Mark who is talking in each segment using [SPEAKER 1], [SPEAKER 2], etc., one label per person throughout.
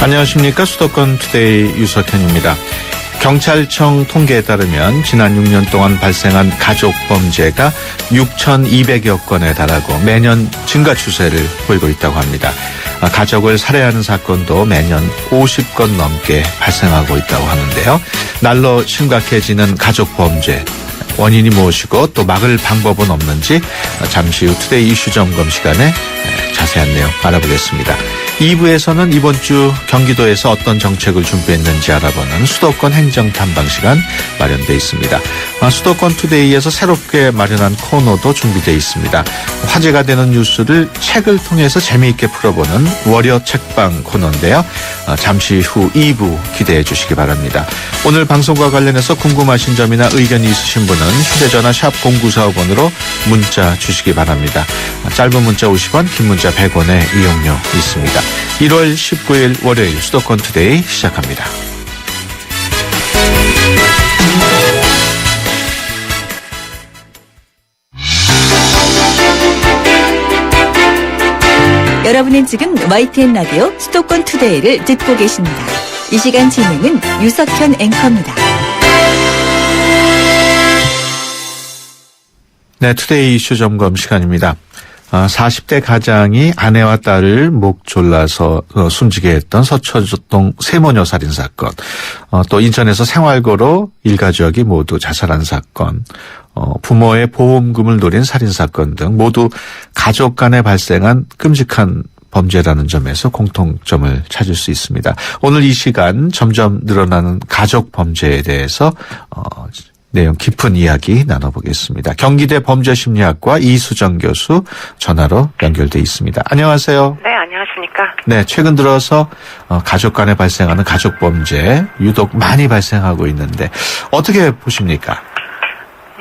[SPEAKER 1] 안녕하십니까. 수도권 투데이 유석현입니다. 경찰청 통계에 따르면 지난 6년 동안 발생한 가족 범죄가 6,200여 건에 달하고 매년 증가 추세를 보이고 있다고 합니다. 가족을 살해하는 사건도 매년 50건 넘게 발생하고 있다고 하는데요. 날로 심각해지는 가족 범죄. 원인이 무엇이고 또 막을 방법은 없는지 잠시 후 투데이 이슈 점검 시간에 자세한 내용 알아보겠습니다. 2부에서는 이번 주 경기도에서 어떤 정책을 준비했는지 알아보는 수도권 행정탐방 시간 마련되어 있습니다. 수도권 투데이에서 새롭게 마련한 코너도 준비되어 있습니다. 화제가 되는 뉴스를 책을 통해서 재미있게 풀어보는 월요 책방 코너인데요. 잠시 후 2부 기대해 주시기 바랍니다. 오늘 방송과 관련해서 궁금하신 점이나 의견이 있으신 분은 휴대전화 샵 0945번으로 문자 주시기 바랍니다. 짧은 문자 50원, 긴 문자 100원의 이용료 있습니다. 1월 19일 월요일 수도권 투데이 시작합니다.
[SPEAKER 2] 여러분은 지금 YTN 라디오 수도권 투데이를 듣고 계십니다. 이 시간 진행은 유석현 앵커입니다.
[SPEAKER 1] 네, 투데이 이슈 점검 시간입니다. 40대 가장이 아내와 딸을 목 졸라서 숨지게 했던 서초동 세모녀 살인 사건, 또 인천에서 생활고로 일가족이 모두 자살한 사건, 부모의 보험금을 노린 살인 사건 등 모두 가족 간에 발생한 끔찍한 범죄라는 점에서 공통점을 찾을 수 있습니다. 오늘 이 시간 점점 늘어나는 가족 범죄에 대해서 내용 깊은 이야기 나눠보겠습니다. 경기대 범죄심리학과 이수정 교수 전화로 연결돼 있습니다. 안녕하세요.
[SPEAKER 3] 네, 안녕하십니까.
[SPEAKER 1] 네, 최근 들어서 가족 간에 발생하는 가족 범죄 유독 많이 발생하고 있는데 어떻게 보십니까?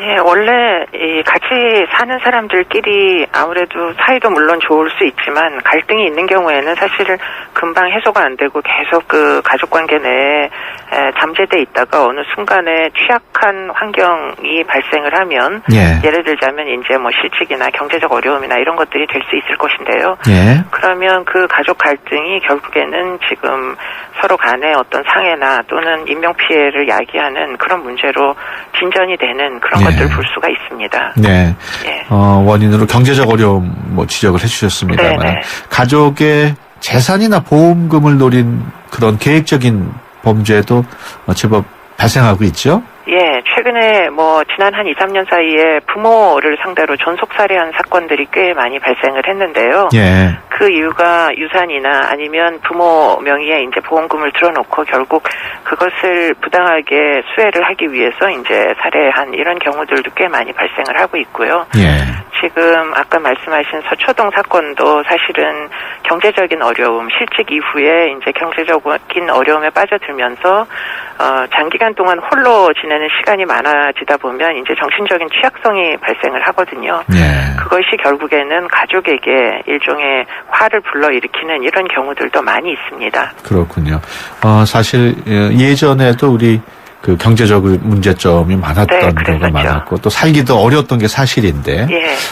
[SPEAKER 3] 예, 원래 같이 사는 사람들끼리 아무래도 사이도 물론 좋을 수 있지만 갈등이 있는 경우에는 사실 금방 해소가 안 되고 계속 그 가족 관계 내에 잠재돼 있다가 어느 순간에 취약한 환경이 발생을 하면 예를 들자면 이제 뭐 실직이나 경제적 어려움이나 이런 것들이 될 수 있을 것인데요. 그러면 그 가족 갈등이 결국에는 지금 서로 간의 어떤 상해나 또는 인명 피해를 야기하는 그런 문제로 진전이 되는 그런 것들을 볼 수가 있습니다.
[SPEAKER 1] 네. 원인으로 경제적 어려움 지적을 해주셨습니다만 가족의 재산이나 보험금을 노린 그런 계획적인 범죄도 제법 발생하고 있죠?
[SPEAKER 3] 예, 최근에 지난 한 2, 3년 사이에 부모를 상대로 존속살해한 사건들이 꽤 많이 발생을 했는데요.
[SPEAKER 1] 예.
[SPEAKER 3] 그 이유가 유산이나 아니면 부모 명의의 이제 보험금을 들어놓고 결국 그것을 부당하게 수혜를 하기 위해서 이제 살해한 이런 경우들도 꽤 많이 발생을 하고 있고요.
[SPEAKER 1] 예.
[SPEAKER 3] 지금 아까 말씀하신 서초동 사건도 사실은 경제적인 어려움, 실직 이후에 이제 경제적인 어려움에 빠져들면서 장기간 동안 홀로 지내는 시간이 많아지다 보면 이제 정신적인 취약성이 발생을 하거든요.
[SPEAKER 1] 예.
[SPEAKER 3] 그것이 결국에는 가족에게 일종의 화를 불러일으키는 이런 경우들도 많이 있습니다.
[SPEAKER 1] 그렇군요. 사실 예전에도 우리 그 경제적 문제점이 많았던 경우가 많았고 또 살기도 어려웠던 게 사실인데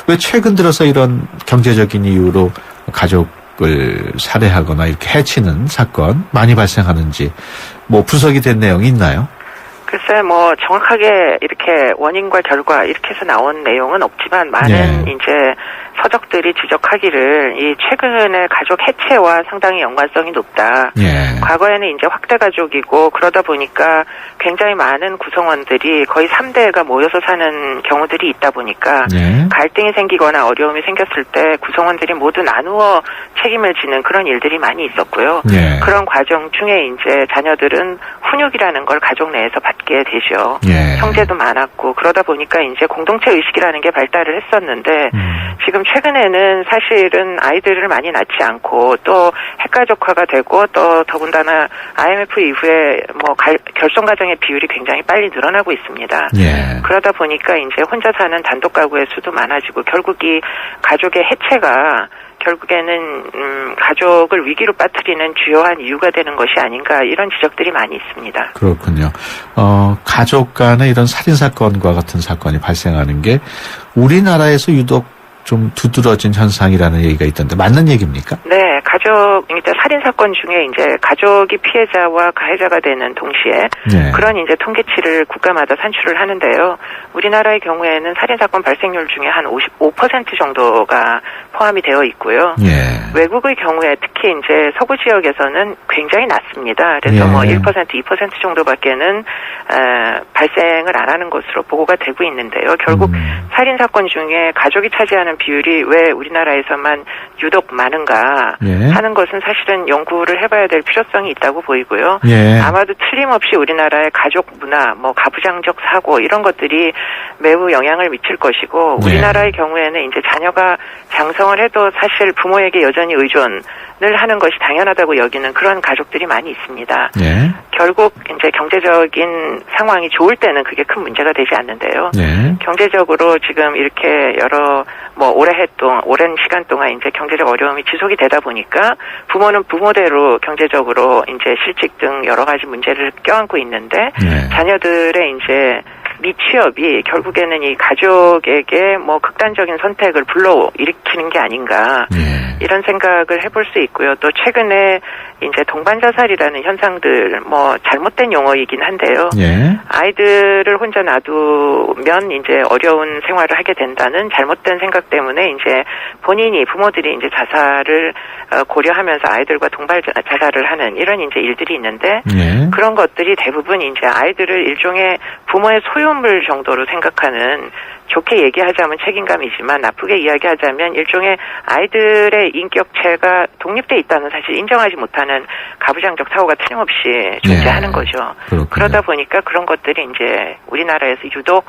[SPEAKER 1] 왜 최근 들어서 이런 경제적인 이유로 가족을 살해하거나 이렇게 해치는 사건 많이 발생하는지 분석이 된 내용이 있나요?
[SPEAKER 3] 글쎄 정확하게 이렇게 원인과 결과 이렇게 해서 나온 내용은 없지만 많은 이제 서적들이 지적하기를 이 최근에 가족 해체와 상당히 연관성이 높다. 과거에는 이제 확대 가족이고 그러다 보니까 굉장히 많은 구성원들이 거의 3대가 모여서 사는 경우들이 있다 보니까 갈등이 생기거나 어려움이 생겼을 때 구성원들이 모두 나누어 책임을 지는 그런 일들이 많이 있었고요. 그런 과정 중에 이제 자녀들은 훈육이라는 걸 가족 내에서 받게 되죠. 형제도 많았고 그러다 보니까 이제 공동체 의식이라는 게 발달을 했었는데 지금 최근에는 사실은 아이들을 많이 낳지 않고 또 핵가족화가 되고 또 더군다나 IMF 이후에 결손 가정의 비율이 굉장히 빨리 늘어나고 있습니다. 그러다 보니까 이제 혼자 사는 단독 가구의 수도 많아지고 결국 이 가족의 해체가 결국에는 가족을 위기로 빠뜨리는 주요한 이유가 되는 것이 아닌가 이런 지적들이 많이 있습니다.
[SPEAKER 1] 그렇군요. 가족 간의 이런 살인사건과 같은 사건이 발생하는 게 우리나라에서 유독 좀 두드러진 현상이라는 얘기가 있던데 맞는 얘기입니까?
[SPEAKER 3] 네, 이제 살인 사건 중에 이제 가족이 피해자와 가해자가 되는 동시에
[SPEAKER 1] 네.
[SPEAKER 3] 그런 이제 통계치를 국가마다 산출을 하는데요. 우리나라의 경우에는 살인 사건 발생률 중에 한 55% 정도가 포함이 되어 있고요.
[SPEAKER 1] 예.
[SPEAKER 3] 외국의 경우에 특히 이제 서구 지역에서는 굉장히 낮습니다. 그래서
[SPEAKER 1] 예.
[SPEAKER 3] 뭐 1%, 2% 정도밖에는 발생을 안 하는 것으로 보고가 되고 있는데요. 결국 살인 사건 중에 가족이 차지하는 비율이 왜 우리나라에서만 유독 많은가
[SPEAKER 1] 예.
[SPEAKER 3] 하는 것은 사실은 연구를 해봐야 될 필요성이 있다고 보이고요.
[SPEAKER 1] 예.
[SPEAKER 3] 아마도 틀림없이 우리나라의 가족 문화, 뭐 가부장적 사고 이런 것들이 매우 영향을 미칠 것이고
[SPEAKER 1] 예.
[SPEAKER 3] 우리나라의 경우에는 이제 자녀가 장성을 해도 사실 부모에게 여전히 의존을 하는 것이 당연하다고 여기는 그런 가족들이 많이 있습니다.
[SPEAKER 1] 예.
[SPEAKER 3] 결국 이제 경제적인 상황이 좋을 때는 그게 큰 문제가 되지 않는데요.
[SPEAKER 1] 예.
[SPEAKER 3] 경제적으로 지금 이렇게 오랜 시간 동안 이제 경제적 어려움이 지속이 되다 보니까 부모는 부모대로 경제적으로 이제 실직 등 여러 가지 문제를 껴안고 있는데
[SPEAKER 1] 예.
[SPEAKER 3] 자녀들의 이제 미취업이 결국에는 이 가족에게 뭐 극단적인 선택을 불러일으키는 게 아닌가
[SPEAKER 1] 예.
[SPEAKER 3] 이런 생각을 해볼 수 있고요. 또 최근에 이제 동반 자살이라는 현상들 뭐 잘못된 용어이긴 한데요.
[SPEAKER 1] 예.
[SPEAKER 3] 아이들을 혼자 놔두면 이제 어려운 생활을 하게 된다는 잘못된 생각 때문에 이제 부모들이 이제 자살을 고려하면서 아이들과 동반 자살을 하는 이런 이제 일들이 있는데
[SPEAKER 1] 예.
[SPEAKER 3] 그런 것들이 대부분 이제 아이들을 일종의 부모의 소유물 정도로 생각하는 좋게 얘기하자면 책임감이지만 나쁘게 이야기하자면 일종의 아이들의 인격체가 독립돼 있다는 사실 인정하지 못하는 가부장적 사고가 틀림없이 존재하는
[SPEAKER 1] 예.
[SPEAKER 3] 거죠.
[SPEAKER 1] 그렇군요.
[SPEAKER 3] 그러다 보니까 그런 것들이 이제 우리나라에서 유독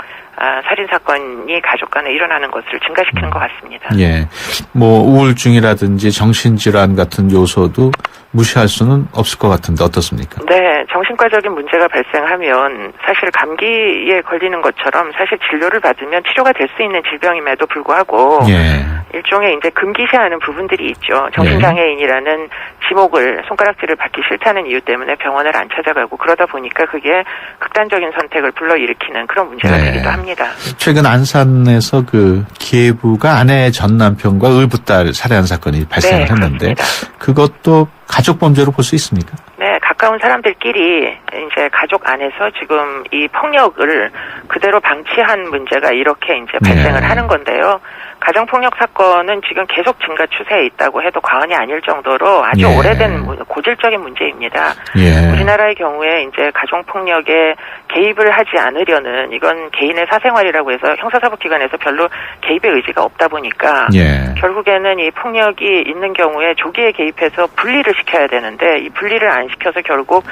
[SPEAKER 3] 살인 사건이 가족 간에 일어나는 것을 증가시키는 것 같습니다.
[SPEAKER 1] 예. 뭐 우울증이라든지 정신질환 같은 요소도 무시할 수는 없을 것 같은데 어떻습니까?
[SPEAKER 3] 네, 정신과적인 문제가 발생하면 사실 감기에 걸리는 것처럼 사실 진료를 받으면 치료가 될 수 있는 질병임에도 불구하고
[SPEAKER 1] 예.
[SPEAKER 3] 일종의 이제 금기시하는 부분들이 있죠. 정신장애인이라는 지목을 손가락질을 받기 싫다는 이유 때문에 병원을 안 찾아가고 그러다 보니까 그게 극단적인 선택을 불러일으키는 그런 문제가
[SPEAKER 1] 네.
[SPEAKER 3] 되기도 합니다.
[SPEAKER 1] 최근 안산에서 그 기회부가 아내 전 남편과 의붓딸 살해한 사건이 발생을
[SPEAKER 3] 네,
[SPEAKER 1] 했는데
[SPEAKER 3] 그렇습니다.
[SPEAKER 1] 그것도 가족 범죄로 볼 수 있습니까?
[SPEAKER 3] 네, 가까운 사람들끼리 이제 가족 안에서 지금 이 폭력을 그대로 방치한 문제가 이렇게 이제 발생을
[SPEAKER 1] 네.
[SPEAKER 3] 하는 건데요. 가정폭력 사건은 지금 계속 증가 추세에 있다고 해도 과언이 아닐 정도로 아주
[SPEAKER 1] 예.
[SPEAKER 3] 오래된 고질적인 문제입니다.
[SPEAKER 1] 예.
[SPEAKER 3] 우리나라의 경우에 이제 가정폭력에 개입을 하지 않으려는 이건 개인의 사생활이라고 해서 형사사법기관에서 별로 개입의 의지가 없다 보니까
[SPEAKER 1] 예.
[SPEAKER 3] 결국에는 이 폭력이 있는 경우에 조기에 개입해서 분리를 시켜야 되는데 이 분리를 안 시켜서 결국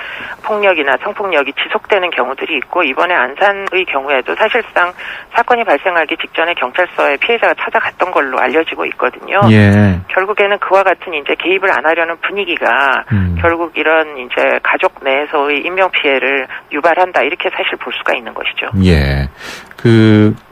[SPEAKER 3] 폭력이나 성폭력이 지속되는 경우들이 있고 이번에 안산의 경우에도 사실상 사건이 발생하기 직전에 경찰서에 피해자가 찾아갔던 걸로 알려지고 있거든요.
[SPEAKER 1] 예.
[SPEAKER 3] 결국에는 그와 같은 이제 개입을 안 하려는 분위기가 결국 이런 이제 가족 내에서의 인명 피해를 유발한다 이렇게 사실 볼 수가 있는 것이죠.
[SPEAKER 1] 예.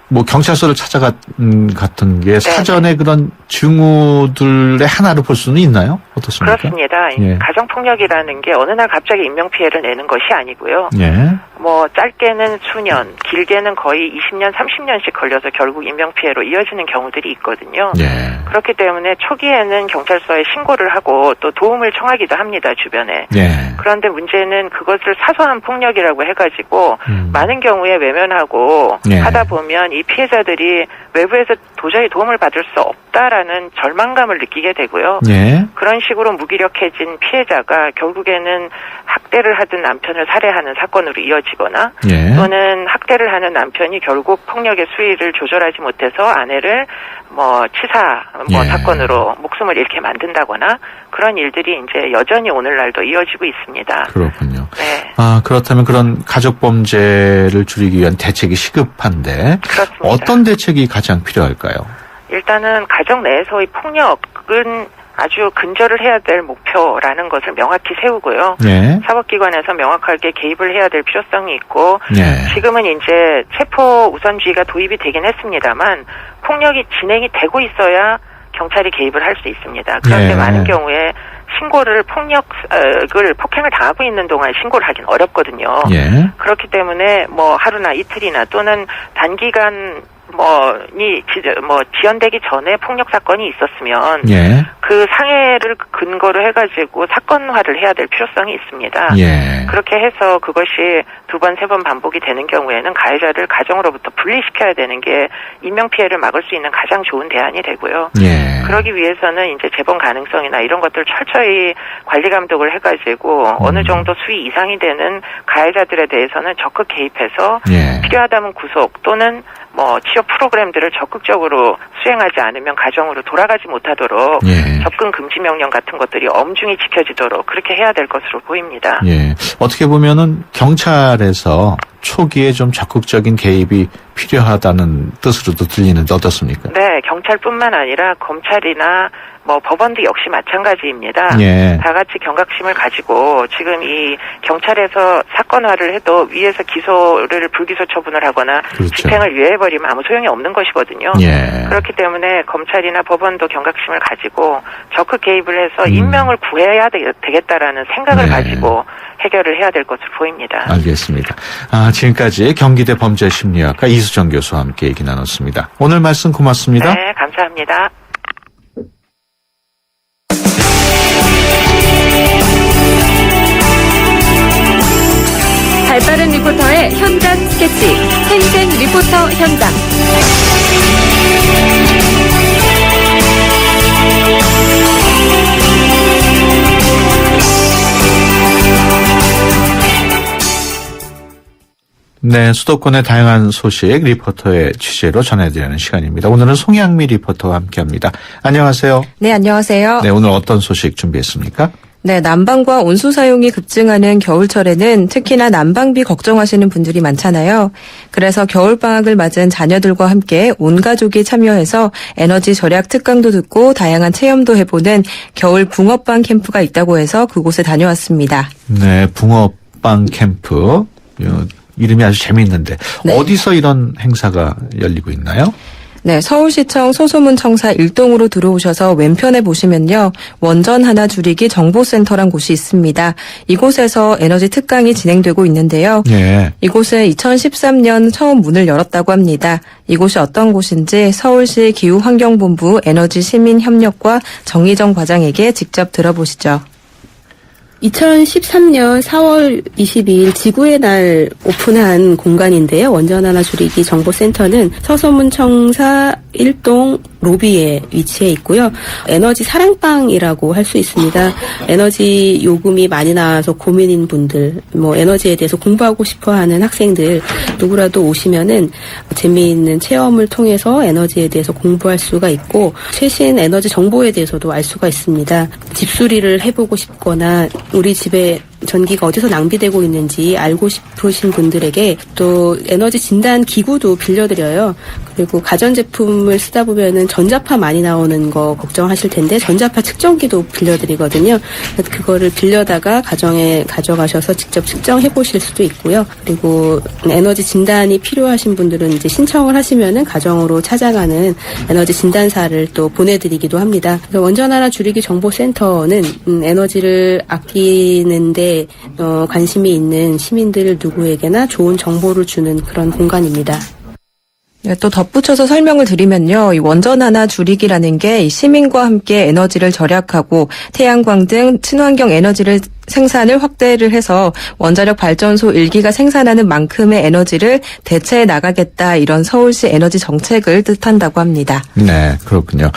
[SPEAKER 1] 뭐 경찰서를 찾아갔던 게 사전에 그런 증오들의 하나로 볼 수는 있나요? 어떻습니까?
[SPEAKER 3] 그렇습니다.
[SPEAKER 1] 예.
[SPEAKER 3] 가정폭력이라는 게 어느 날 갑자기 인명피해를 내는 것이 아니고요.
[SPEAKER 1] 예.
[SPEAKER 3] 뭐 짧게는 수년, 길게는 거의 20년, 30년씩 걸려서 결국 인명피해로 이어지는 경우들이 있거든요.
[SPEAKER 1] 예.
[SPEAKER 3] 그렇기 때문에 초기에는 경찰서에 신고를 하고 또 도움을 청하기도 합니다, 주변에.
[SPEAKER 1] 예.
[SPEAKER 3] 그런데 문제는 그것을 사소한 폭력이라고 해가지고 많은 경우에 외면하고
[SPEAKER 1] 예.
[SPEAKER 3] 하다 보면 이 피해자들이 외부에서 도저히 도움을 받을 수 없다라는 절망감을 느끼게 되고요.
[SPEAKER 1] 예.
[SPEAKER 3] 그런 식으로 무기력해진 피해자가 결국에는 학대를 하던 남편을 살해하는 사건으로 이어지거나
[SPEAKER 1] 예.
[SPEAKER 3] 또는 학대를 하는 남편이 결국 폭력의 수위를 조절하지 못해서 아내를 뭐 치사
[SPEAKER 1] 예.
[SPEAKER 3] 사건으로 목숨을 잃게 만든다거나 그런 일들이 이제 여전히 오늘날도 이어지고 있습니다.
[SPEAKER 1] 그렇군요.
[SPEAKER 3] 네.
[SPEAKER 1] 그렇다면 그런 가족 범죄를 줄이기 위한 대책이 시급한데
[SPEAKER 3] 그렇습니다.
[SPEAKER 1] 어떤 대책이 가장 필요할까요?
[SPEAKER 3] 일단은 가정 내에서의 폭력은 아주 근절을 해야 될 목표라는 것을 명확히 세우고요.
[SPEAKER 1] 예.
[SPEAKER 3] 사법기관에서 명확하게 개입을 해야 될 필요성이 있고
[SPEAKER 1] 예.
[SPEAKER 3] 지금은 이제 체포 우선주의가 도입이 되긴 했습니다만 폭력이 진행이 되고 있어야 경찰이 개입을 할 수 있습니다. 그런데
[SPEAKER 1] 예.
[SPEAKER 3] 많은 경우에 폭행을 당하고 있는 동안 신고를 하긴 어렵거든요.
[SPEAKER 1] 예.
[SPEAKER 3] 그렇기 때문에 뭐 하루나 이틀이나 또는 단기간 지연되기 전에 폭력 사건이 있었으면
[SPEAKER 1] 예.
[SPEAKER 3] 그 상해를 근거로 해가지고 사건화를 해야 될 필요성이 있습니다.
[SPEAKER 1] 예.
[SPEAKER 3] 그렇게 해서 그것이 2번, 3번 반복이 되는 경우에는 가해자를 가정으로부터 분리시켜야 되는 게 인명피해를 막을 수 있는 가장 좋은 대안이 되고요.
[SPEAKER 1] 예.
[SPEAKER 3] 그러기 위해서는 이제 재범 가능성이나 이런 것들 철저히 관리 감독을 해가지고 어느 정도 수위 이상이 되는 가해자들에 대해서는 적극 개입해서
[SPEAKER 1] 예.
[SPEAKER 3] 필요하다면 구속 또는 치료 프로그램들을 적극적으로 수행하지 않으면 가정으로 돌아가지 못하도록
[SPEAKER 1] 예.
[SPEAKER 3] 접근 금지 명령 같은 것들이 엄중히 지켜지도록 그렇게 해야 될 것으로 보입니다.
[SPEAKER 1] 예. 어떻게 보면은 경찰에서 초기에 좀 적극적인 개입이 필요하다는 뜻으로도 들리는데 어떻습니까?
[SPEAKER 3] 네, 경찰뿐만 아니라 검찰이나 법원도 역시 마찬가지입니다.
[SPEAKER 1] 예.
[SPEAKER 3] 다 같이 경각심을 가지고 지금 이 경찰에서 사건화를 해도 위에서 기소를 불기소 처분을 하거나
[SPEAKER 1] 그렇죠.
[SPEAKER 3] 집행을 유예해버리면 아무 소용이 없는 것이거든요.
[SPEAKER 1] 예.
[SPEAKER 3] 그렇기 때문에 검찰이나 법원도 경각심을 가지고 적극 개입을 해서 인명을 구해야 되겠다라는 생각을
[SPEAKER 1] 네.
[SPEAKER 3] 가지고 해결을 해야 될 것으로 보입니다.
[SPEAKER 1] 알겠습니다. 지금까지 경기대 범죄심리학과 이수정 교수와 함께 얘기 나눴습니다. 오늘 말씀 고맙습니다.
[SPEAKER 3] 네, 감사합니다.
[SPEAKER 2] 발빠른 리포터의 현장 스케치, 생생 리포터 현장.
[SPEAKER 1] 네, 수도권의 다양한 소식 리포터의 취재로 전해드리는 시간입니다. 오늘은 송양미 리포터와 함께합니다. 안녕하세요.
[SPEAKER 4] 네, 안녕하세요.
[SPEAKER 1] 네, 오늘 어떤 소식 준비했습니까?
[SPEAKER 4] 네, 난방과 온수 사용이 급증하는 겨울철에는 특히나 난방비 걱정하시는 분들이 많잖아요. 그래서 겨울방학을 맞은 자녀들과 함께 온 가족이 참여해서 에너지 절약 특강도 듣고 다양한 체험도 해보는 겨울 붕어빵 캠프가 있다고 해서 그곳에 다녀왔습니다.
[SPEAKER 1] 네, 붕어빵 캠프. 이름이 아주 재미있는데
[SPEAKER 4] 네.
[SPEAKER 1] 어디서 이런 행사가 열리고 있나요?
[SPEAKER 4] 네, 서울시청 소소문 청사 1동으로 들어오셔서 왼편에 보시면요. 원전 하나 줄이기 정보센터란 곳이 있습니다. 이곳에서 에너지 특강이 진행되고 있는데요.
[SPEAKER 1] 예.
[SPEAKER 4] 이곳은 2013년 처음 문을 열었다고 합니다. 이곳이 어떤 곳인지 서울시 기후환경본부 에너지시민협력과 정희정 과장에게 직접 들어보시죠.
[SPEAKER 5] 2013년 4월 22일 지구의 날 오픈한 공간인데요. 원전 하나 줄이기 정보센터는 서소문청사 1동 로비에 위치해 있고요. 에너지 사랑방이라고 할 수 있습니다. 에너지 요금이 많이 나와서 고민인 분들, 에너지에 대해서 공부하고 싶어하는 학생들 누구라도 오시면은 재미있는 체험을 통해서 에너지에 대해서 공부할 수가 있고 최신 에너지 정보에 대해서도 알 수가 있습니다. 집수리를 해보고 싶거나 우리 집에 전기가 어디서 낭비되고 있는지 알고 싶으신 분들에게 또 에너지 진단 기구도 빌려드려요. 그리고 가전제품을 쓰다 보면은 전자파 많이 나오는 거 걱정하실 텐데 전자파 측정기도 빌려드리거든요. 그거를 빌려다가 가정에 가져가셔서 직접 측정해 보실 수도 있고요. 그리고 에너지 진단이 필요하신 분들은 이제 신청을 하시면은 가정으로 찾아가는 에너지 진단사를 또 보내드리기도 합니다. 원전 하나 줄이기 정보센터는 에너지를 아끼는데 관심이 있는 시민들 누구에게나 좋은 정보를 주는 그런 공간입니다.
[SPEAKER 4] 네, 또 덧붙여서 설명을 드리면요. 이 원전 하나 줄이기라는 게 이 시민과 함께 에너지를 절약하고 태양광 등 친환경 에너지를 생산을 확대를 해서 원자력 발전소 1기가 생산하는 만큼의 에너지를 대체해 나가겠다 이런 서울시 에너지 정책을 뜻한다고 합니다.
[SPEAKER 1] 네, 그렇군요.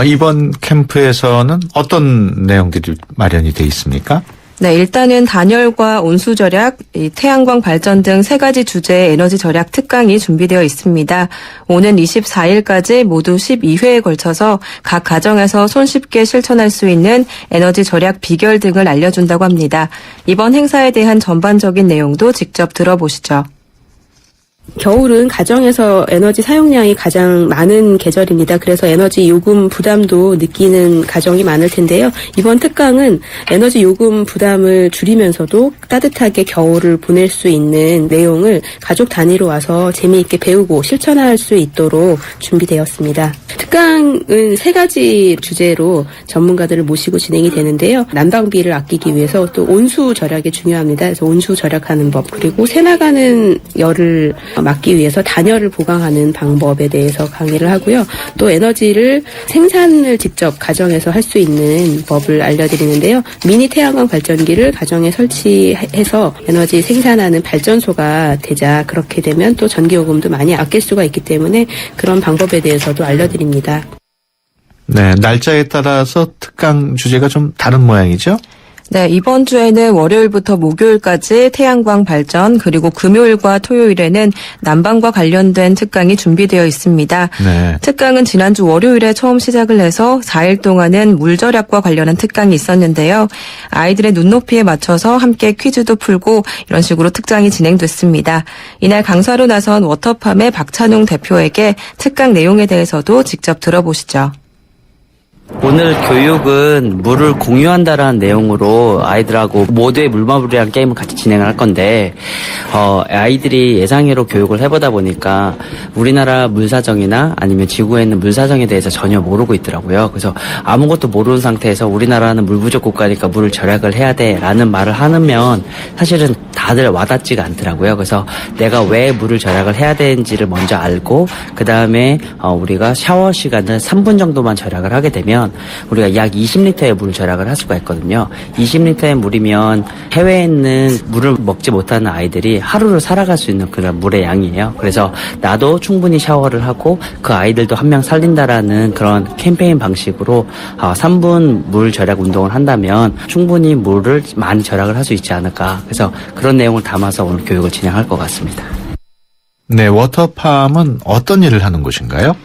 [SPEAKER 1] 이번 캠프에서는 어떤 내용들이 마련이 돼 있습니까?
[SPEAKER 4] 네, 일단은 단열과 온수 절약, 태양광 발전 등 세 가지 주제의 에너지 절약 특강이 준비되어 있습니다. 오는 24일까지 모두 12회에 걸쳐서 각 가정에서 손쉽게 실천할 수 있는 에너지 절약 비결 등을 알려준다고 합니다. 이번 행사에 대한 전반적인 내용도 직접 들어보시죠.
[SPEAKER 5] 겨울은 가정에서 에너지 사용량이 가장 많은 계절입니다. 그래서 에너지 요금 부담도 느끼는 가정이 많을 텐데요. 이번 특강은 에너지 요금 부담을 줄이면서도 따뜻하게 겨울을 보낼 수 있는 내용을 가족 단위로 와서 재미있게 배우고 실천할 수 있도록 준비되었습니다. 특강은 3가지 주제로 전문가들을 모시고 진행이 되는데요. 난방비를 아끼기 위해서 또 온수 절약이 중요합니다. 그래서 온수 절약하는 법, 그리고 새나가는 열을 막기 위해서 단열을 보강하는 방법에 대해서 강의를 하고요. 또 에너지를 생산을 직접 가정에서 할 수 있는 법을 알려드리는데요. 미니 태양광 발전기를 가정에 설치해서 에너지 생산하는 발전소가 되자. 그렇게 되면 또 전기요금도 많이 아낄 수가 있기 때문에 그런 방법에 대해서도 알려드립니다.
[SPEAKER 1] 네, 날짜에 따라서 특강 주제가 좀 다른 모양이죠?
[SPEAKER 4] 네, 이번 주에는 월요일부터 목요일까지 태양광 발전, 그리고 금요일과 토요일에는 난방과 관련된 특강이 준비되어 있습니다.
[SPEAKER 1] 네.
[SPEAKER 4] 특강은 지난주 월요일에 처음 시작을 해서 4일 동안은 물 절약과 관련한 특강이 있었는데요. 아이들의 눈높이에 맞춰서 함께 퀴즈도 풀고 이런 식으로 특강이 진행됐습니다. 이날 강사로 나선 워터팜의 박찬웅 대표에게 특강 내용에 대해서도 직접 들어보시죠.
[SPEAKER 6] 오늘 교육은 물을 공유한다라는 내용으로 아이들하고 모두의 물마블이라는 게임을 같이 진행을 할 건데 아이들이 예상외로 교육을 해보다 보니까 우리나라 물사정이나 아니면 지구에 있는 물사정에 대해서 전혀 모르고 있더라고요. 그래서 아무것도 모르는 상태에서 우리나라는 물 부족 국가니까 물을 절약을 해야 돼라는 말을 하면 사실은 다들 와닿지가 않더라고요. 그래서 내가 왜 물을 절약을 해야 되는지를 먼저 알고 그 다음에 우리가 샤워 시간을 3분 정도만 절약을 하게 되면 우리가 약 20리터의 물 절약을 할 수가 있거든요. 20리터의 물이면 해외에 있는 물을 먹지 못하는 아이들이 하루를 살아갈 수 있는 그런 물의 양이에요. 그래서 나도 충분히 샤워를 하고 그 아이들도 한 명 살린다라는 그런 캠페인 방식으로 3분 물 절약 운동을 한다면 충분히 물을 많이 절약을 할 수 있지 않을까. 그래서 그런 내용을 담아서 오늘 교육을 진행할 것 같습니다.
[SPEAKER 1] 네, 워터팜은 어떤 일을 하는 곳인가요?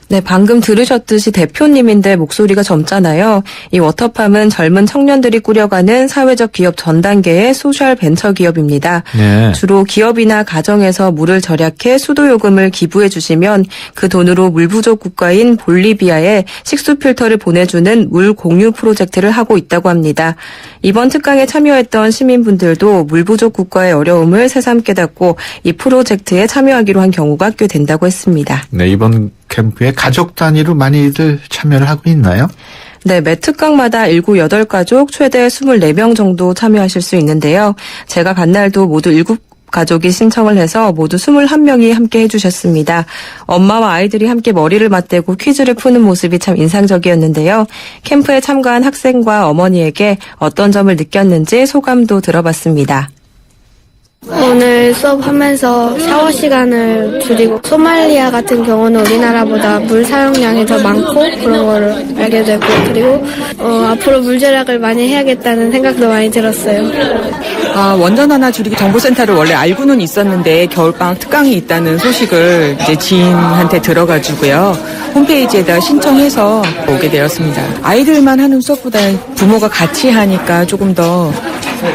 [SPEAKER 4] 네, 방금 들으셨듯이 대표님인데 목소리가 젊잖아요. 이 워터팜은 젊은 청년들이 꾸려가는 사회적 기업 전 단계의 소셜 벤처 기업입니다.
[SPEAKER 1] 네.
[SPEAKER 4] 주로 기업이나 가정에서 물을 절약해 수도요금을 기부해 주시면 그 돈으로 물 부족 국가인 볼리비아에 식수 필터를 보내주는 물 공유 프로젝트를 하고 있다고 합니다. 이번 특강에 참여했던 시민분들도 물 부족 국가의 어려움을 새삼 깨닫고 이 프로젝트에 참여하기로 한 경우가 꽤 된다고 했습니다.
[SPEAKER 1] 네, 이번 캠프에 가족 단위로 많이들 참여를 하고 있나요?
[SPEAKER 4] 네, 매 특강마다 7, 8가족 최대 24명 정도 참여하실 수 있는데요. 제가 간 날도 모두 7가족이 신청을 해서 모두 21명이 함께 해주셨습니다. 엄마와 아이들이 함께 머리를 맞대고 퀴즈를 푸는 모습이 참 인상적이었는데요. 캠프에 참가한 학생과 어머니에게 어떤 점을 느꼈는지 소감도 들어봤습니다.
[SPEAKER 7] 오늘 수업하면서 샤워 시간을 줄이고 소말리아 같은 경우는 우리나라보다 물 사용량이 더 많고 그런 거를 알게 되고 그리고 앞으로 물 절약을 많이 해야겠다는 생각도 많이 들었어요.
[SPEAKER 8] 원전 하나 줄이기 정보센터를 원래 알고는 있었는데 겨울방학 특강이 있다는 소식을 이제 지인한테 들어가지고요. 홈페이지에다 신청해서 오게 되었습니다. 아이들만 하는 수업보다 부모가 같이 하니까 조금 더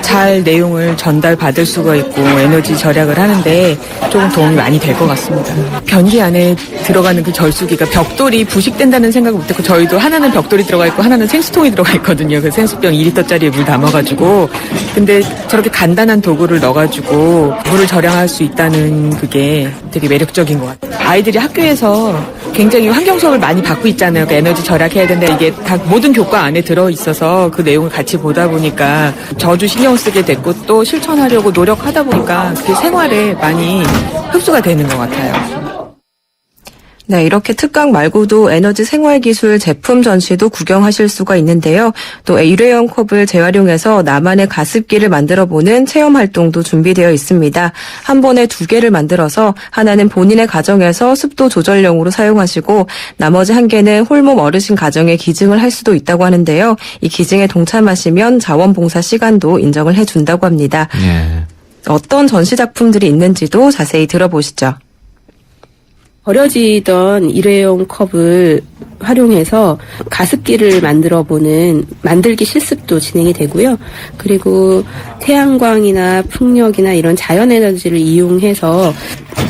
[SPEAKER 8] 잘 내용을 전달받을 수가 있고 에너지 절약을 하는데 조금 도움이 많이 될 것 같습니다. 변기 안에 들어가는 그 절수기가 벽돌이 부식된다는 생각을 못했고 저희도 하나는 벽돌이 들어가 있고 하나는 생수통이 들어가 있거든요. 그 생수병 2리터짜리에 물 담아가지고 근데 저렇게 간단한 도구를 넣어가지고 물을 절약할 수 있다는 그게 되게 매력적인 것 같아요. 아이들이 학교에서 굉장히 환경 수업을 많이 받고 있잖아요. 그러니까 에너지 절약해야 된다. 이게 다 모든 교과 안에 들어있어서 그 내용을 같이 보다 보니까 저도 신경 쓰게 됐고 또 실천하려고 노력하다 보니까 그게 생활에 많이 흡수가 되는 것 같아요.
[SPEAKER 4] 네, 이렇게 특강 말고도 에너지 생활기술 제품 전시도 구경하실 수가 있는데요. 또 일회용 컵을 재활용해서 나만의 가습기를 만들어보는 체험 활동도 준비되어 있습니다. 한 번에 2개를 만들어서 하나는 본인의 가정에서 습도 조절용으로 사용하시고 나머지 1개는 홀몸 어르신 가정에 기증을 할 수도 있다고 하는데요. 이 기증에 동참하시면 자원봉사 시간도 인정을 해준다고 합니다.
[SPEAKER 1] 네.
[SPEAKER 4] 어떤 전시 작품들이 있는지도 자세히 들어보시죠.
[SPEAKER 5] 버려지던 일회용 컵을 활용해서 가습기를 만들어보는 만들기 실습도 진행이 되고요. 그리고 태양광이나 풍력이나 이런 자연에너지를 이용해서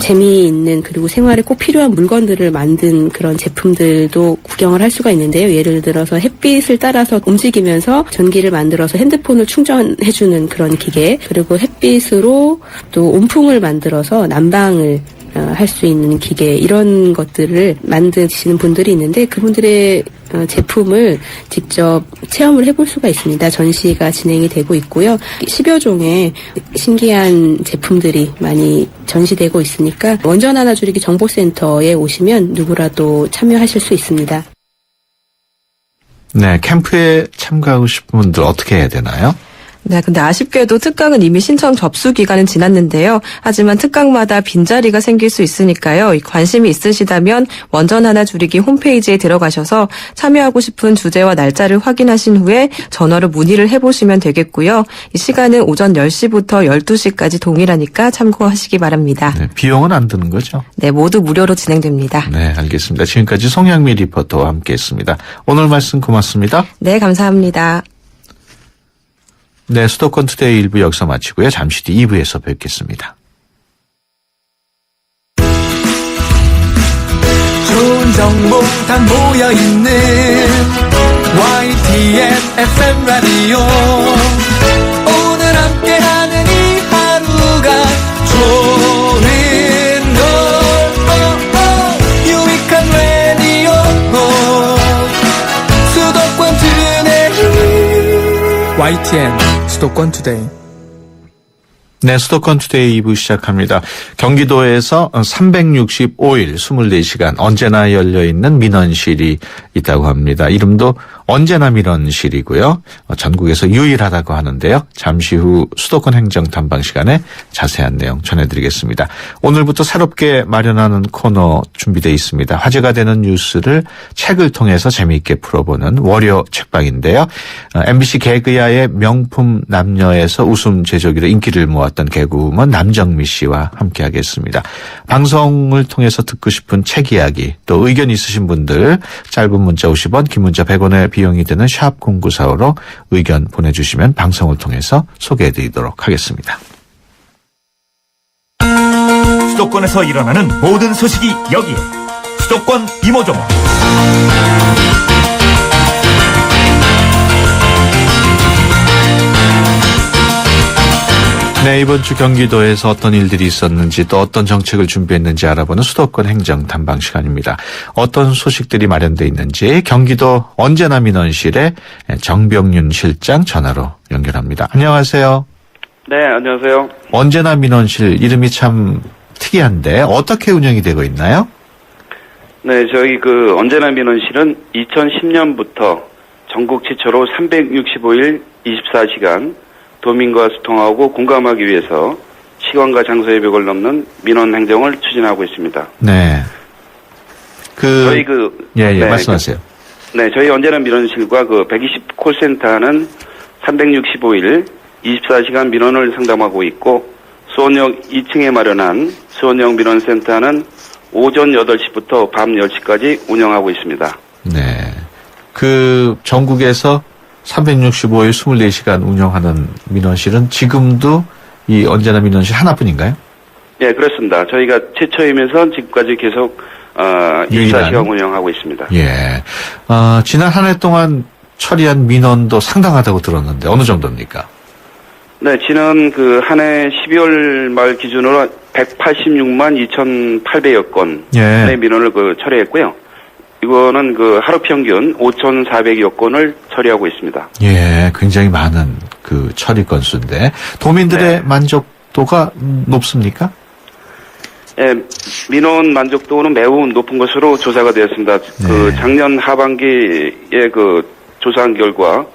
[SPEAKER 5] 재미있는 그리고 생활에 꼭 필요한 물건들을 만든 그런 제품들도 구경을 할 수가 있는데요. 예를 들어서 햇빛을 따라서 움직이면서 전기를 만들어서 핸드폰을 충전해주는 그런 기계, 그리고 햇빛으로 또 온풍을 만들어서 난방을 할 수 있는 기계 이런 것들을 만드시는 분들이 있는데 그분들의 제품을 직접 체험을 해볼 수가 있습니다. 전시가 진행이 되고 있고요. 10여 종의 신기한 제품들이 많이 전시되고 있으니까 원전 하나 줄이기 정보센터에 오시면 누구라도 참여하실 수 있습니다.
[SPEAKER 1] 네, 캠프에 참가하고 싶은 분들 어떻게 해야 되나요?
[SPEAKER 4] 네, 근데 아쉽게도 특강은 이미 신청 접수 기간은 지났는데요. 하지만 특강마다 빈자리가 생길 수 있으니까요. 관심이 있으시다면 원전 하나 줄이기 홈페이지에 들어가셔서 참여하고 싶은 주제와 날짜를 확인하신 후에 전화로 문의를 해보시면 되겠고요. 이 시간은 오전 10시부터 12시까지 동일하니까 참고하시기 바랍니다.
[SPEAKER 1] 네, 비용은 안 드는 거죠?
[SPEAKER 4] 네, 모두 무료로 진행됩니다.
[SPEAKER 1] 네, 알겠습니다. 지금까지 송양미 리포터와 함께했습니다. 오늘 말씀 고맙습니다.
[SPEAKER 4] 네, 감사합니다.
[SPEAKER 1] 네, 수도권 투데이 1부 여기서 마치고요. 잠시 뒤 2부에서 뵙겠습니다.
[SPEAKER 9] 좋은 정보 다 모여있는 YTN FM 라디오 오늘 함께하는 이 하루가 좋은 걸 유익한 라디오 수도권 투데이 YTN 수도권 투데이.
[SPEAKER 1] 네, 수도권 투데이 2부 시작합니다. 경기도에서 365일 24시간 언제나 열려있는 민원실이 있다고 합니다. 이름도 언제나 민원실이고요. 전국에서 유일하다고 하는데요. 잠시 후 수도권 행정 탐방 시간에 자세한 내용 전해드리겠습니다. 오늘부터 새롭게 마련하는 코너 준비되어 있습니다. 화제가 되는 뉴스를 책을 통해서 재미있게 풀어보는 월요 책방인데요. MBC 개그야의 명품 남녀에서 웃음 제조기로 인기를 모았던 개그우먼 남정미 씨와 함께하겠습니다. 방송을 통해서 듣고 싶은 책 이야기 또 의견 있으신 분들 짧은 문자 50원 긴 문자 100원의 비용이 드는 샵 0945로 의견 보내주시면 방송을 통해서 소개해드리도록 하겠습니다.
[SPEAKER 10] 수도권에서 일어나는 모든 소식이 여기에 수도권 이모종.
[SPEAKER 1] 네, 이번 주 경기도에서 어떤 일들이 있었는지 또 어떤 정책을 준비했는지 알아보는 수도권 행정 탐방 시간입니다. 어떤 소식들이 마련되어 있는지 경기도 언제나 민원실의 정병윤 실장 전화로 연결합니다. 안녕하세요.
[SPEAKER 11] 네, 안녕하세요.
[SPEAKER 1] 언제나 민원실 이름이 참 특이한데 어떻게 운영이 되고 있나요?
[SPEAKER 11] 네, 저희 언제나 민원실은 2010년부터 전국 최초로 365일 24시간 도민과 소통하고 공감하기 위해서 시간과 장소의 벽을 넘는 민원 행정을 추진하고 있습니다.
[SPEAKER 1] 네.
[SPEAKER 11] 저희
[SPEAKER 1] 네, 말씀하세요.
[SPEAKER 11] 네, 저희 언제나 민원실과 120 콜센터는 365일 24시간 민원을 상담하고 있고 수원역 2층에 마련한 수원역 민원센터는 오전 8시부터 밤 10시까지 운영하고 있습니다.
[SPEAKER 1] 네. 전국에서 365일 24시간 운영하는 민원실은 지금도 이 언제나 민원실 하나뿐인가요?
[SPEAKER 11] 네, 그렇습니다. 저희가 최초이면서 지금까지 계속 24시간 운영하고 있습니다.
[SPEAKER 1] 예. 지난 한 해 동안 처리한 민원도 상당하다고 들었는데 어느 정도입니까?
[SPEAKER 11] 네, 지난 한 해 12월 말 기준으로 186만 2,800여 건의 민원을 처리했고요. 이거는 하루 평균 5,400여 건을 처리하고 있습니다.
[SPEAKER 1] 예, 굉장히 많은 처리 건수인데 도민들의 만족도가 높습니까?
[SPEAKER 11] 예, 민원 만족도는 매우 높은 것으로 조사가 되었습니다. 작년 하반기에 조사한 결과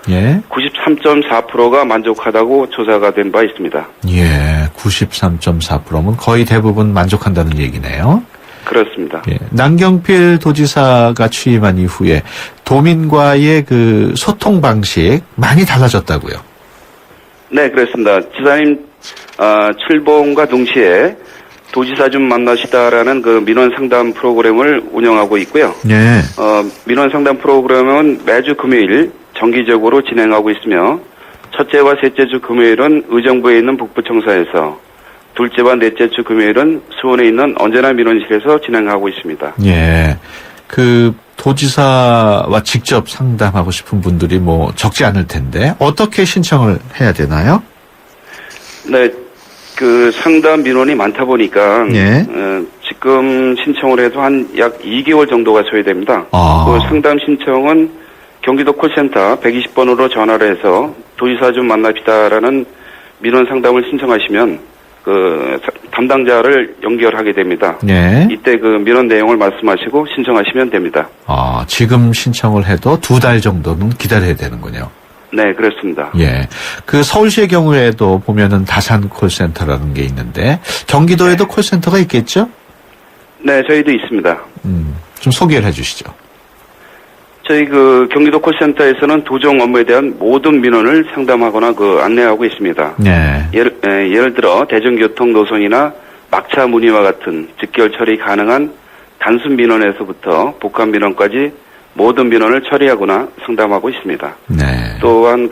[SPEAKER 11] 93.4%가 만족하다고 조사가 된 바 있습니다.
[SPEAKER 1] 예, 93.4%면 거의 대부분 만족한다는 얘기네요.
[SPEAKER 11] 그렇습니다.
[SPEAKER 1] 예, 남경필 도지사가 취임한 이후에 도민과의 소통 방식 많이 달라졌다고요?
[SPEAKER 11] 네, 그렇습니다. 지사님 출범과 동시에 도지사 좀 만나시다라는 민원 상담 프로그램을 운영하고 있고요.
[SPEAKER 1] 네.
[SPEAKER 11] 민원 상담 프로그램은 매주 금요일 정기적으로 진행하고 있으며 첫째와 셋째 주 금요일은 의정부에 있는 북부청사에서 둘째와 넷째 주 금요일은 수원에 있는 언제나 민원실에서 진행하고 있습니다.
[SPEAKER 1] 예. 도지사와 직접 상담하고 싶은 분들이 적지 않을 텐데 어떻게 신청을 해야 되나요?
[SPEAKER 11] 네. 상담 민원이 많다 보니까 지금 신청을 해도 한 약 2개월 정도가 소요됩니다. 그 상담 신청은 경기도 콜센터 120번으로 전화를 해서 도지사 좀 만납시다라는 민원 상담을 신청하시면 그 담당자를 연결하게 됩니다.
[SPEAKER 1] 네.
[SPEAKER 11] 이때 그 민원 내용을 말씀하시고 신청하시면 됩니다.
[SPEAKER 1] 지금 신청을 해도 2달 정도는 기다려야 되는군요.
[SPEAKER 11] 네, 그렇습니다.
[SPEAKER 1] 예. 그 서울시의 경우에도 보면은 다산 콜센터라는 게 있는데 경기도에도 콜센터가 있겠죠?
[SPEAKER 11] 네, 저희도 있습니다.
[SPEAKER 1] 좀 소개를 해 주시죠.
[SPEAKER 11] 저희 그 경기도 콜센터에서는 도정 업무에 대한 모든 민원을 상담하거나 안내하고 있습니다.
[SPEAKER 1] 네.
[SPEAKER 11] 예를 들어 대중교통 노선이나 막차 문의와 같은 직결 처리 가능한 단순 민원에서부터 복합 민원까지 모든 민원을 처리하거나 상담하고 있습니다.
[SPEAKER 1] 네.
[SPEAKER 11] 또한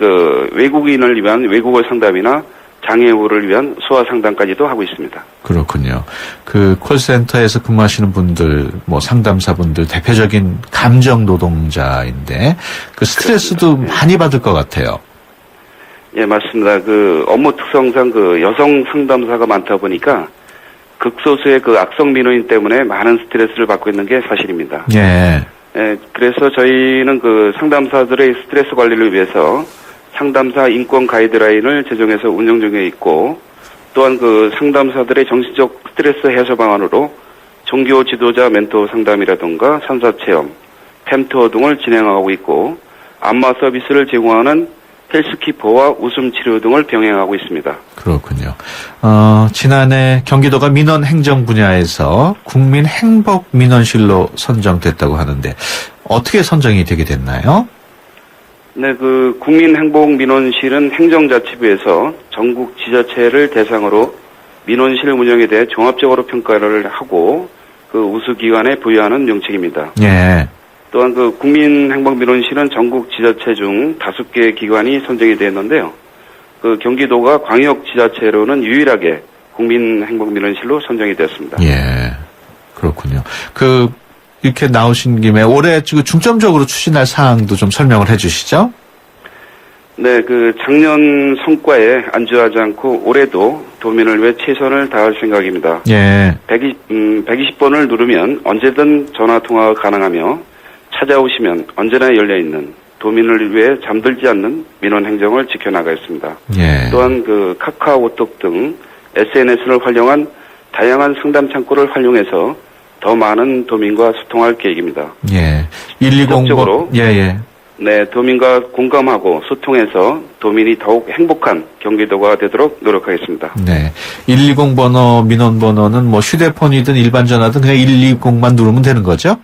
[SPEAKER 11] 외국인을 위한 외국어 상담이나 장애우를 위한 수화 상담까지도 하고 있습니다.
[SPEAKER 1] 그렇군요. 그 콜센터에서 근무하시는 분들, 상담사분들 대표적인 감정 노동자인데 그 스트레스도 많이 받을 것 같아요.
[SPEAKER 11] 예, 맞습니다. 업무 특성상 여성 상담사가 많다 보니까 극소수의 악성 민원인 때문에 많은 스트레스를 받고 있는 게 사실입니다.
[SPEAKER 1] 예.
[SPEAKER 11] 예, 그래서 저희는 상담사들의 스트레스 관리를 위해서 상담사 인권 가이드라인을 제정해서 운영 중에 있고, 또한 상담사들의 정신적 스트레스 해소 방안으로 종교 지도자 멘토 상담이라든가 산사 체험, 팸투어 등을 진행하고 있고, 안마 서비스를 제공하는 헬스키퍼와 웃음 치료 등을 병행하고 있습니다.
[SPEAKER 1] 그렇군요. 지난해 경기도가 민원 행정 분야에서 국민 행복 민원실로 선정됐다고 하는데 어떻게 선정이 되게 됐나요?
[SPEAKER 11] 네, 국민행복민원실은 행정자치부에서 전국 지자체를 대상으로 민원실 운영에 대해 종합적으로 평가를 하고 우수기관에 부여하는 명칭입니다.
[SPEAKER 1] 예.
[SPEAKER 11] 또한 국민행복민원실은 전국 지자체 중 5개 기관이 선정이 되었는데요. 경기도가 광역지자체로는 유일하게 국민행복민원실로 선정이 되었습니다.
[SPEAKER 1] 예. 그렇군요. 이렇게 나오신 김에 올해 중점적으로 추진할 사항도 좀 설명을 해 주시죠.
[SPEAKER 11] 네, 작년 성과에 안주하지 않고 올해도 도민을 위해 최선을 다할 생각입니다.
[SPEAKER 1] 예.
[SPEAKER 11] 120번을 누르면 언제든 전화통화가 가능하며 찾아오시면 언제나 열려있는 도민을 위해 잠들지 않는 민원 행정을 지켜나가겠습니다.
[SPEAKER 1] 예.
[SPEAKER 11] 또한 카카오톡 등 SNS를 활용한 다양한 상담 창구를 활용해서 더 많은 도민과 소통할 계획입니다.
[SPEAKER 1] 예. 120번으로
[SPEAKER 11] 예. 네, 도민과 공감하고 소통해서 도민이 더욱 행복한 경기도가 되도록 노력하겠습니다.
[SPEAKER 1] 네. 120 번호 민원 번호는 휴대폰이든 일반 전화든 그냥 120만 누르면 되는 거죠?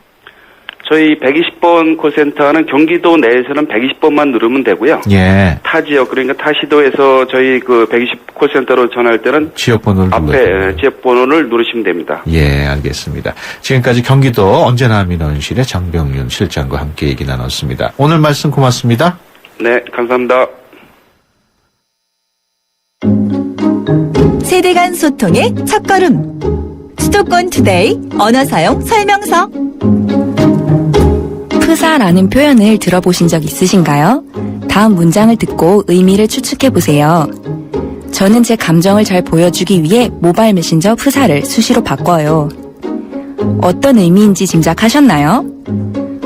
[SPEAKER 11] 저희 120번 콜센터는 경기도 내에서는 120번만 누르면 되고요.
[SPEAKER 1] 예.
[SPEAKER 11] 타 지역, 그러니까 타 시도에서 저희 120 콜센터로 전화할 때는
[SPEAKER 1] 지역 번호를
[SPEAKER 11] 앞에 지역 번호를 누르시면 됩니다.
[SPEAKER 1] 예, 알겠습니다. 지금까지 경기도 언제나 민원실의 정병윤 실장과 함께 얘기 나눴습니다. 오늘 말씀 고맙습니다.
[SPEAKER 11] 네, 감사합니다.
[SPEAKER 2] 세대 간 소통의 첫걸음. 수도권 투데이 언어 사용 설명서.
[SPEAKER 12] 프사라는 표현을 들어보신 적 있으신가요? 다음 문장을 듣고 의미를 추측해보세요. 저는 제 감정을 잘 보여주기 위해 모바일 메신저 프사를 수시로 바꿔요. 어떤 의미인지 짐작하셨나요?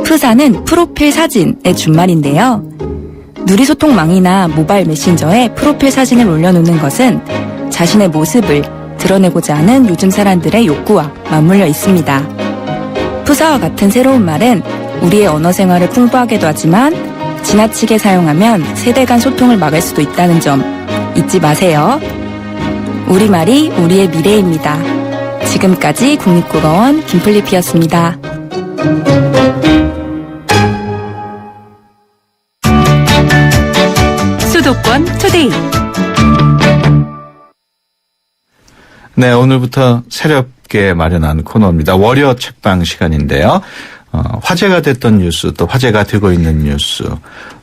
[SPEAKER 12] 프사는 프로필 사진의 준말인데요. 누리소통망이나 모바일 메신저에 프로필 사진을 올려놓는 것은 자신의 모습을 드러내고자 하는 요즘 사람들의 욕구와 맞물려 있습니다. 프사와 같은 새로운 말은 우리의 언어 생활을 풍부하게도 하지만 지나치게 사용하면 세대 간 소통을 막을 수도 있다는 점 잊지 마세요. 우리말이 우리의 미래입니다. 지금까지 국립국어원 김플리피였습니다.
[SPEAKER 2] 수도권 투데이.
[SPEAKER 1] 네, 오늘부터 새롭게 마련한 코너입니다. 월요 책방 시간인데요. 화제가 됐던 뉴스, 또 화제가 되고 있는 뉴스,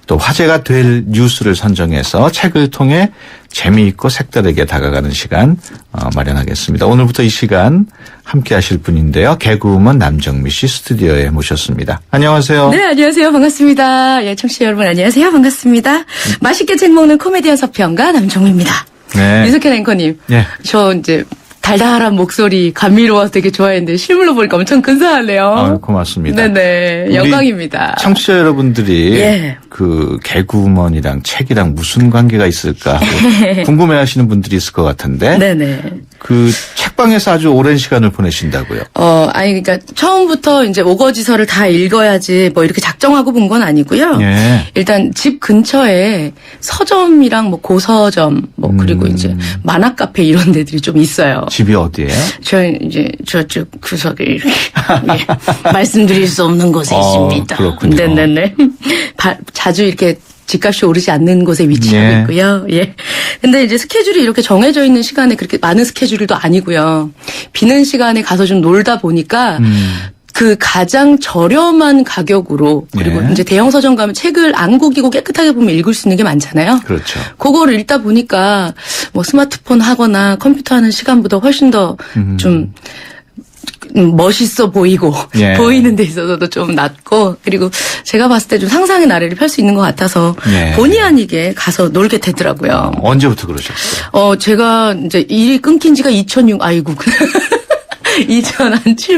[SPEAKER 1] 또 화제가 될 뉴스를 선정해서 책을 통해 재미있고 색다르게 다가가는 시간 마련하겠습니다. 오늘부터 이 시간 함께 하실 분인데요. 개그우먼 남정미 씨 스튜디오에 모셨습니다. 안녕하세요.
[SPEAKER 13] 네, 안녕하세요. 반갑습니다. 예, 청취자 여러분 안녕하세요. 반갑습니다. 맛있게 책 먹는 코미디언 서평가 남정미입니다.
[SPEAKER 1] 네.
[SPEAKER 13] 유석현 앵커님.
[SPEAKER 1] 네.
[SPEAKER 13] 저 이제 달달한 목소리 감미로워서 되게 좋아했는데 실물로 보니까 엄청 근사하네요.
[SPEAKER 1] 고맙습니다.
[SPEAKER 13] 네네. 영광입니다.
[SPEAKER 1] 청취자 여러분들이
[SPEAKER 13] 예.
[SPEAKER 1] 그 개그우먼이랑 책이랑 무슨 관계가 있을까 궁금해하시는 분들이 있을 것 같은데.
[SPEAKER 13] 네네.
[SPEAKER 1] 그 책방에서 아주 오랜 시간을 보내신다고요?
[SPEAKER 13] 아니, 그러니까 처음부터 이제 오거지서를 다 읽어야지 뭐 이렇게 작정하고 본 건 아니고요.
[SPEAKER 1] 예.
[SPEAKER 13] 일단 집 근처에 서점이랑 뭐 고서점, 뭐 그리고 이제 만화 카페 이런 데들이 좀 있어요.
[SPEAKER 1] 집이 어디예요?
[SPEAKER 13] 저희 이제 저쪽 구석에 이렇게 예, 말씀드릴 수 없는 곳에 있습니다.
[SPEAKER 1] 그렇군요.
[SPEAKER 13] 네네네. 자주 이렇게 집값이 오르지 않는 곳에 위치하고
[SPEAKER 1] 예.
[SPEAKER 13] 있고요. 예. 근데 이제 스케줄이 이렇게 정해져 있는 시간에 그렇게 많은 스케줄도 아니고요. 비는 시간에 가서 좀 놀다 보니까 그 가장 저렴한 가격으로 그리고
[SPEAKER 1] 예.
[SPEAKER 13] 이제 대형 서점 가면 책을 안 구기고 깨끗하게 보면 읽을 수 있는 게 많잖아요.
[SPEAKER 1] 그렇죠.
[SPEAKER 13] 그거를 읽다 보니까 뭐 스마트폰 하거나 컴퓨터 하는 시간보다 훨씬 더 좀 멋있어 보이고
[SPEAKER 1] 예.
[SPEAKER 13] 보이는 데 있어서도 좀 낫고 그리고 제가 봤을 때 좀 상상의 나래를 펼 수 있는 것 같아서
[SPEAKER 1] 예.
[SPEAKER 13] 본의 아니게 가서 놀게 되더라고요.
[SPEAKER 1] 언제부터 그러셨어요?
[SPEAKER 13] 제가 이제 일이 끊긴 지가 2007,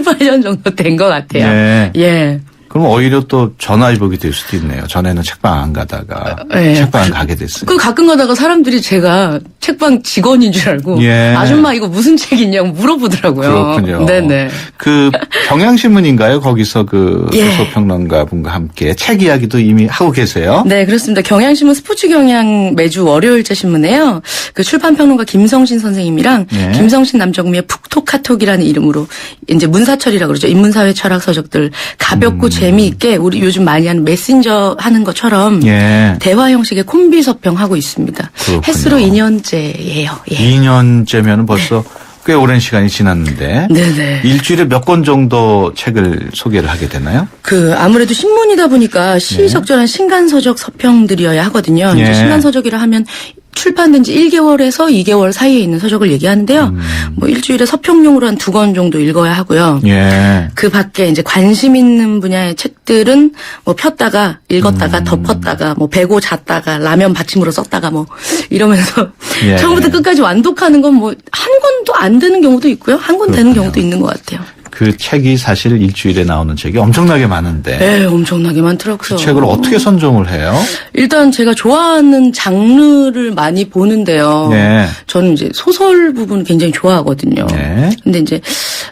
[SPEAKER 13] 8년 정도 된 것 같아요.
[SPEAKER 1] 예.
[SPEAKER 13] 예.
[SPEAKER 1] 그럼 오히려 또 전화위복이 될 수도 있네요. 전에는 책방 안 가다가
[SPEAKER 13] 예.
[SPEAKER 1] 책방 가게 됐어요.
[SPEAKER 13] 그 가끔 가다가 사람들이 제가 책방 직원인 줄 알고
[SPEAKER 1] 예.
[SPEAKER 13] 아줌마 이거 무슨 책 있냐고 물어보더라고요.
[SPEAKER 1] 그렇군요.
[SPEAKER 13] 네네.
[SPEAKER 1] 그 경향신문인가요? 거기서 그
[SPEAKER 13] 예.
[SPEAKER 1] 소설평론가 분과 함께 책 이야기도 이미 하고 계세요?
[SPEAKER 13] 네, 그렇습니다. 경향신문 스포츠 경향 매주 월요일자 신문에요. 그 출판평론가 김성신 선생님이랑
[SPEAKER 1] 예.
[SPEAKER 13] 김성신 남정미의 푹톡카톡이라는 이름으로 이제 문사철이라고 그러죠. 인문사회 철학 서적들 가볍고 재미있게 우리 요즘 많이 하는 메신저 하는 것처럼
[SPEAKER 1] 예.
[SPEAKER 13] 대화 형식의 콤비 서평 하고 있습니다.
[SPEAKER 1] 그렇군요.
[SPEAKER 13] 횟수로 2년째예요. 예.
[SPEAKER 1] 2년째면 벌써 꽤 오랜 시간이 지났는데
[SPEAKER 13] 네네.
[SPEAKER 1] 일주일에 몇 권 정도 책을 소개를 하게 되나요?
[SPEAKER 13] 아무래도 신문이다 보니까 시의적절한 신간서적 서평들이어야 하거든요.
[SPEAKER 1] 예.
[SPEAKER 13] 이제 신간서적이라 하면 출판된 지 1개월에서 2개월 사이에 있는 서적을 얘기하는데요. 뭐 일주일에 서평용으로 한 2권 정도 읽어야 하고요.
[SPEAKER 1] 예.
[SPEAKER 13] 그 밖에 이제 관심 있는 분야의 책들은 뭐 폈다가 읽었다가 덮었다가 뭐 베고 잤다가 라면 받침으로 썼다가 뭐 이러면서
[SPEAKER 1] 예.
[SPEAKER 13] 처음부터 끝까지 완독하는 건 뭐 한 권도 안 되는 경우도 있고요. 한 권 되는 경우도 있는 것 같아요.
[SPEAKER 1] 그 책이 사실 일주일에 나오는 책이 엄청나게 많은데
[SPEAKER 13] 네, 엄청나게 많더라고요.
[SPEAKER 1] 그 책을 어떻게 선정을 해요?
[SPEAKER 13] 일단 제가 좋아하는 장르를 많이 보는데요.
[SPEAKER 1] 네.
[SPEAKER 13] 저는 이제 소설 부분 굉장히 좋아하거든요.
[SPEAKER 1] 네.
[SPEAKER 13] 근데 이제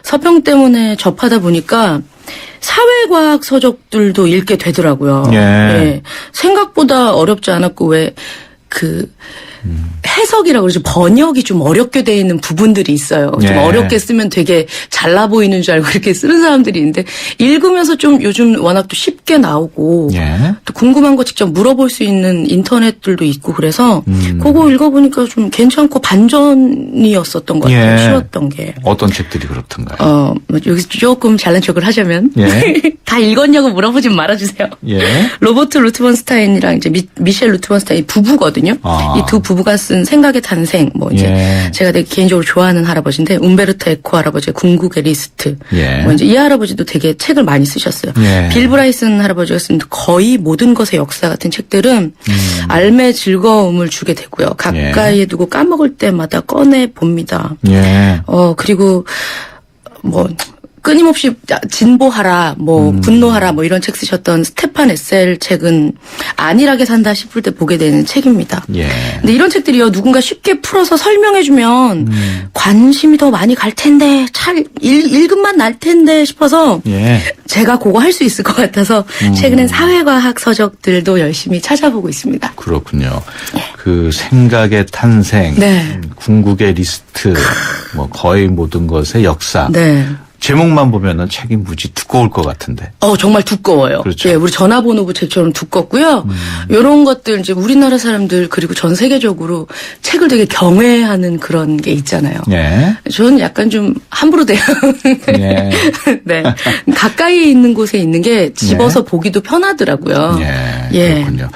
[SPEAKER 13] 서평 때문에 접하다 보니까 사회과학 서적들도 읽게 되더라고요.
[SPEAKER 1] 예.
[SPEAKER 13] 생각보다 어렵지 않았고 왜 해석이라고 그러죠. 번역이 좀 어렵게 돼 있는 부분들이 있어요. 좀
[SPEAKER 1] 예.
[SPEAKER 13] 어렵게 쓰면 되게 잘나 보이는 줄 알고 이렇게 쓰는 사람들이 있는데 읽으면서 좀 요즘 워낙 또 쉽게 나오고
[SPEAKER 1] 예.
[SPEAKER 13] 또 궁금한 거 직접 물어볼 수 있는 인터넷들도 있고 그래서 그거 읽어보니까 좀 괜찮고 반전이었었던 것 같아요.
[SPEAKER 1] 예.
[SPEAKER 13] 쉬웠던 게.
[SPEAKER 1] 어떤 책들이 그렇던가요?
[SPEAKER 13] 뭐 여기서 조금 잘난 척을 하자면
[SPEAKER 1] 예.
[SPEAKER 13] 다 읽었냐고 물어보지 말아주세요.
[SPEAKER 1] 예.
[SPEAKER 13] 로버트 루트번스타인이랑 이제 미셸 루트번스타인 부부거든요. 이 두 부부가 쓴 생각의 탄생, 뭐 이제
[SPEAKER 1] 예.
[SPEAKER 13] 제가 되게 개인적으로 좋아하는 할아버지인데 움베르토 에코 할아버지의 궁극의 리스트.
[SPEAKER 1] 예.
[SPEAKER 13] 뭐 이제 이 할아버지도 되게 책을 많이 쓰셨어요.
[SPEAKER 1] 예.
[SPEAKER 13] 빌 브라이슨 할아버지가 쓴 거의 모든 것의 역사 같은 책들은 삶의 즐거움을 주게 되고요. 가까이에 두고 까먹을 때마다 꺼내 봅니다.
[SPEAKER 1] 예.
[SPEAKER 13] 그리고 뭐 끊임없이 진보하라, 뭐 분노하라, 뭐 이런 책 쓰셨던 스테판 에셀 책은 안일하게 산다 싶을 때 보게 되는 책입니다.
[SPEAKER 1] 예.
[SPEAKER 13] 근데 이런 책들이요 누군가 쉽게 풀어서 설명해주면 관심이 더 많이 갈 텐데, 읽음만 날 텐데 싶어서
[SPEAKER 1] 예.
[SPEAKER 13] 제가 그거 할 수 있을 것 같아서 최근엔 사회과학 서적들도 열심히 찾아보고 있습니다.
[SPEAKER 1] 그렇군요. 그 생각의 탄생,
[SPEAKER 13] 네.
[SPEAKER 1] 궁극의 리스트, 뭐 거의 모든 것의 역사.
[SPEAKER 13] 네.
[SPEAKER 1] 제목만 보면은 책이 무지 두꺼울 것 같은데.
[SPEAKER 13] 정말 두꺼워요.
[SPEAKER 1] 그렇죠.
[SPEAKER 13] 예, 우리 전화번호부 책처럼 두껍고요. 이런 것들 이제 우리나라 사람들 그리고 전 세계적으로 책을 되게 경외하는 그런 게 있잖아요.
[SPEAKER 1] 예.
[SPEAKER 13] 저는 약간 좀 함부로 돼요.
[SPEAKER 1] 예.
[SPEAKER 13] 네. 가까이에 있는 곳에 있는 게 집어서 보기도 편하더라고요.
[SPEAKER 1] 예. 그렇군요.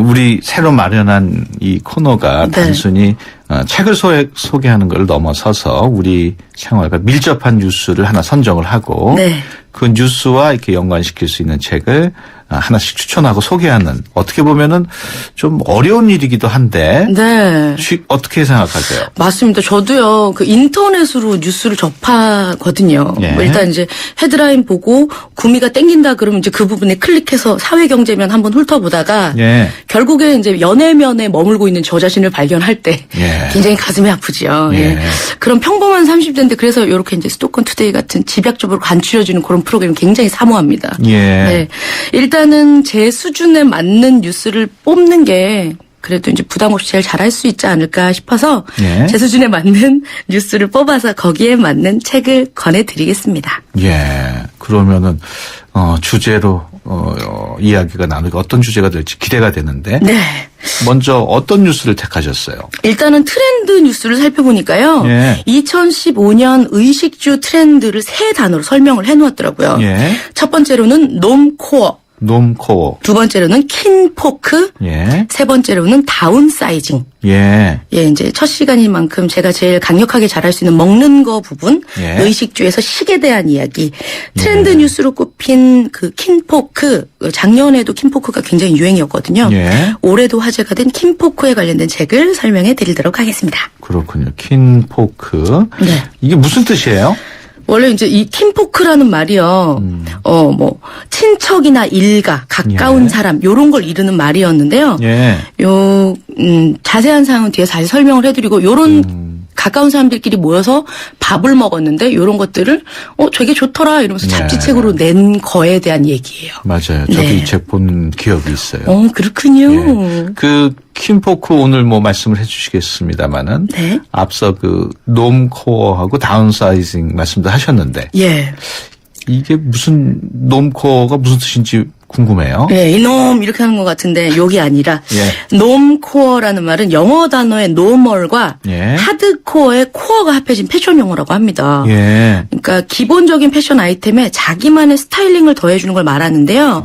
[SPEAKER 1] 우리 새로 마련한 이 코너가
[SPEAKER 13] 네.
[SPEAKER 1] 단순히 책을 소개하는 걸 넘어서서 우리 생활과 밀접한 뉴스를 하나 선정을 하고
[SPEAKER 13] 네.
[SPEAKER 1] 그 뉴스와 이렇게 연관시킬 수 있는 책을 하나씩 추천하고 소개하는, 어떻게 보면은 좀 어려운 일이기도 한데.
[SPEAKER 13] 네.
[SPEAKER 1] 어떻게 생각하세요?
[SPEAKER 13] 맞습니다. 저도요, 그 인터넷으로 뉴스를 접하거든요.
[SPEAKER 1] 예.
[SPEAKER 13] 뭐 일단 이제 헤드라인 보고 구미가 땡긴다 그러면 이제 그 부분에 클릭해서 사회경제면 한번 훑어보다가
[SPEAKER 1] 예.
[SPEAKER 13] 결국에 이제 연애면에 머물고 있는 저 자신을 발견할 때
[SPEAKER 1] 예.
[SPEAKER 13] 굉장히 가슴이 아프지요.
[SPEAKER 1] 예.
[SPEAKER 13] 예. 그런 평범한 30대인데 그래서 이렇게 이제 수도권 투데이 같은 집약적으로 간추려주는 그런 프로그램 굉장히 사모합니다.
[SPEAKER 1] 예.
[SPEAKER 13] 네. 일단은 제 수준에 맞는 뉴스를 뽑는 게 그래도 이제 부담 없이 제일 잘할 수 있지 않을까 싶어서
[SPEAKER 1] 예.
[SPEAKER 13] 제 수준에 맞는 뉴스를 뽑아서 거기에 맞는 책을 권해드리겠습니다.
[SPEAKER 1] 예. 그러면은 주제로 이야기가 나누고 어떤 주제가 될지 기대가 되는데.
[SPEAKER 13] 네.
[SPEAKER 1] 먼저 어떤 뉴스를 택하셨어요?
[SPEAKER 13] 일단은 트렌드 뉴스를 살펴보니까요.
[SPEAKER 1] 예.
[SPEAKER 13] 2015년 의식주 트렌드를 세 단어로 설명을 해놓았더라고요.
[SPEAKER 1] 예.
[SPEAKER 13] 첫 번째로는 놈코어.
[SPEAKER 1] 놈코어.
[SPEAKER 13] 두 번째로는 킨포크.
[SPEAKER 1] 예.
[SPEAKER 13] 세 번째로는 다운사이징.
[SPEAKER 1] 예.
[SPEAKER 13] 예, 이제 첫 시간인 만큼 제가 제일 강력하게 잘할 수 있는 먹는 거 부분,
[SPEAKER 1] 예.
[SPEAKER 13] 의식주에서 식에 대한 이야기, 트렌드 뉴스로 꼽힌 그 킨포크, 작년에도 킨포크가 굉장히 유행이었거든요.
[SPEAKER 1] 예.
[SPEAKER 13] 올해도 화제가 된 킨포크에 관련된 책을 설명해 드리도록 하겠습니다.
[SPEAKER 1] 그렇군요. 킨포크.
[SPEAKER 13] 네.
[SPEAKER 1] 이게 무슨 뜻이에요?
[SPEAKER 13] 원래 이제 이 킨포크라는 말이요, 뭐, 친척이나 일가, 가까운
[SPEAKER 1] 예.
[SPEAKER 13] 사람, 요런 걸 이르는 말이었는데요.
[SPEAKER 1] 예.
[SPEAKER 13] 자세한 사항은 뒤에 다시 설명을 해드리고, 요런 가까운 사람들끼리 모여서 밥을 먹었는데, 요런 것들을, 되게 좋더라, 이러면서 잡지책으로 낸 거에 대한 얘기예요.
[SPEAKER 1] 맞아요. 저도
[SPEAKER 13] 네.
[SPEAKER 1] 이 책 본 기억이 있어요.
[SPEAKER 13] 그렇군요.
[SPEAKER 1] 예. 그 킨포크 오늘 뭐 말씀을 해주시겠습니다만은
[SPEAKER 13] 네.
[SPEAKER 1] 앞서 그 놈코어하고 다운사이징 말씀도 하셨는데
[SPEAKER 13] 예.
[SPEAKER 1] 이게 무슨 놈코어가 무슨 뜻인지 궁금해요.
[SPEAKER 13] 예, 이놈 이렇게 하는 것 같은데 욕이 아니라
[SPEAKER 1] 예.
[SPEAKER 13] 놈코어라는 말은 영어 단어의 노멀과
[SPEAKER 1] 예.
[SPEAKER 13] 하드코어의 코어가 합해진 패션 용어라고 합니다.
[SPEAKER 1] 예.
[SPEAKER 13] 그러니까 기본적인 패션 아이템에 자기만의 스타일링을 더해주는 걸 말하는데요.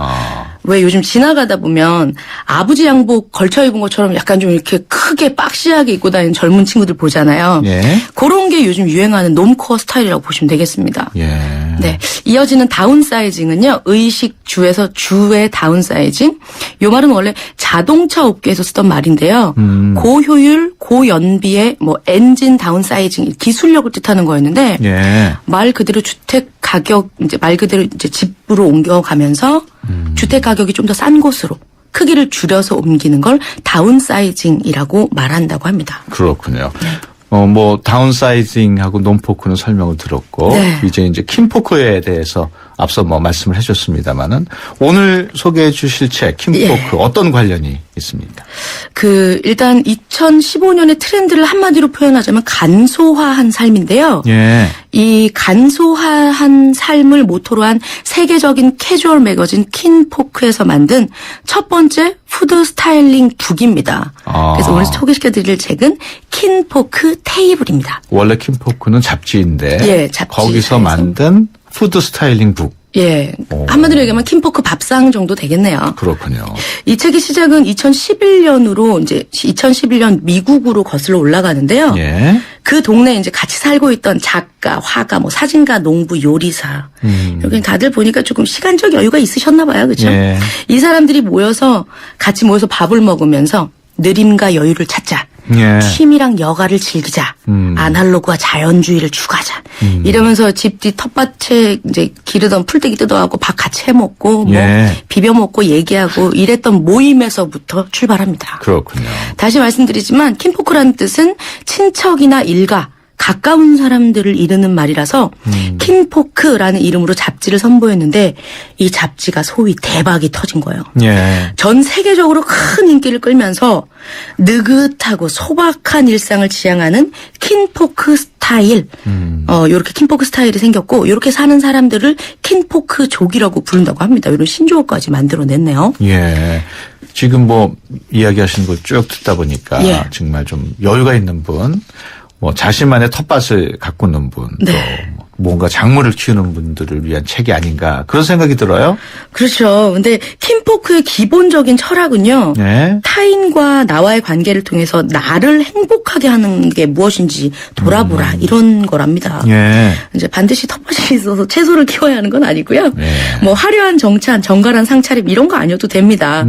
[SPEAKER 13] 왜 요즘 지나가다 보면 아버지 양복 걸쳐 입은 것처럼 약간 좀 이렇게 크게 박시하게 입고 다니는 젊은 친구들 보잖아요.
[SPEAKER 1] 예.
[SPEAKER 13] 그런 게 요즘 유행하는 놈코어 스타일이라고 보시면 되겠습니다.
[SPEAKER 1] 예.
[SPEAKER 13] 네. 이어지는 다운사이징은요, 의식주에서 주의 다운사이징. 요 말은 원래 자동차 업계에서 쓰던 말인데요. 고효율, 고연비의 뭐 엔진 다운사이징, 기술력을 뜻하는 거였는데,
[SPEAKER 1] 예.
[SPEAKER 13] 말 그대로 주택 가격, 이제 말 그대로 이제 집으로 옮겨가면서 주택 가격이 좀 더 싼 곳으로 크기를 줄여서 옮기는 걸 다운사이징이라고 말한다고 합니다.
[SPEAKER 1] 그렇군요. 뭐 다운사이징하고 놈포크는 설명을 들었고
[SPEAKER 13] 네.
[SPEAKER 1] 이제 킨포크에 대해서 앞서 뭐 말씀을 해줬습니다만은 오늘 소개해 주실 책 킨포크
[SPEAKER 13] 예.
[SPEAKER 1] 어떤 관련이 있습니까?
[SPEAKER 13] 일단 2015년의 트렌드를 한마디로 표현하자면 간소화한 삶인데요.
[SPEAKER 1] 예.
[SPEAKER 13] 이 간소화한 삶을 모토로 한 세계적인 캐주얼 매거진 킨포크에서 만든 첫 번째 푸드 스타일링 북입니다. 그래서 오늘 소개시켜드릴 책은 킨포크 테이블입니다.
[SPEAKER 1] 원래 킨포크는 잡지인데
[SPEAKER 13] 예, 잡지사에서.
[SPEAKER 1] 거기서 만든 푸드 스타일링 북.
[SPEAKER 13] 예. 한마디로 얘기하면 킨포크 밥상 정도 되겠네요.
[SPEAKER 1] 그렇군요.
[SPEAKER 13] 이 책의 시작은 2011년으로 이제 2011년 미국으로 거슬러 올라가는데요.
[SPEAKER 1] 예.
[SPEAKER 13] 그 동네에 이제 같이 살고 있던 작가, 화가, 뭐 사진가, 농부, 요리사. 여기 다들 보니까 조금 시간적 여유가 있으셨나 봐요. 그렇죠?
[SPEAKER 1] 예.
[SPEAKER 13] 이 사람들이 같이 모여서 밥을 먹으면서 느림과 여유를 찾자.
[SPEAKER 1] 예.
[SPEAKER 13] 취미랑 여가를 즐기자. 아날로그와 자연주의를 추구하자. 이러면서 집 뒤 텃밭에 이제 기르던 풀떼기 뜯어갖고 밥 같이 해먹고 뭐
[SPEAKER 1] 예.
[SPEAKER 13] 비벼 먹고 얘기하고 이랬던 모임에서부터 출발합니다.
[SPEAKER 1] 그렇군요.
[SPEAKER 13] 다시 말씀드리지만 킨포크라는 뜻은 친척이나 일가, 가까운 사람들을 이르는 말이라서 킨포크라는 이름으로 잡지를 선보였는데 이 잡지가 소위 대박이 터진 거예요.
[SPEAKER 1] 예.
[SPEAKER 13] 전 세계적으로 큰 인기를 끌면서 느긋하고 소박한 일상을 지향하는 킨포크 스타일, 요렇게 킨포크 스타일이 생겼고 요렇게 사는 사람들을 킨포크족이라고 부른다고 합니다. 이런 신조어까지 만들어냈네요.
[SPEAKER 1] 예. 지금 뭐 이야기하시는 걸 쭉 듣다 보니까
[SPEAKER 13] 예.
[SPEAKER 1] 정말 좀 여유가 있는 분, 뭐 자신만의 텃밭을 가꾸는 분,
[SPEAKER 13] 네.
[SPEAKER 1] 또 뭔가 작물을 키우는 분들을 위한 책이 아닌가 그런 생각이 들어요.
[SPEAKER 13] 그렇죠. 근데 킴포크의 기본적인 철학은요.
[SPEAKER 1] 네.
[SPEAKER 13] 타인과 나와의 관계를 통해서 나를 행복하게 하는 게 무엇인지 돌아보라 이런 거랍니다.
[SPEAKER 1] 예.
[SPEAKER 13] 이제 반드시 텃밭이 있어서 채소를 키워야 하는 건 아니고요.
[SPEAKER 1] 네.
[SPEAKER 13] 뭐 화려한 정찬, 정갈한 상차림 이런 거 아니어도 됩니다.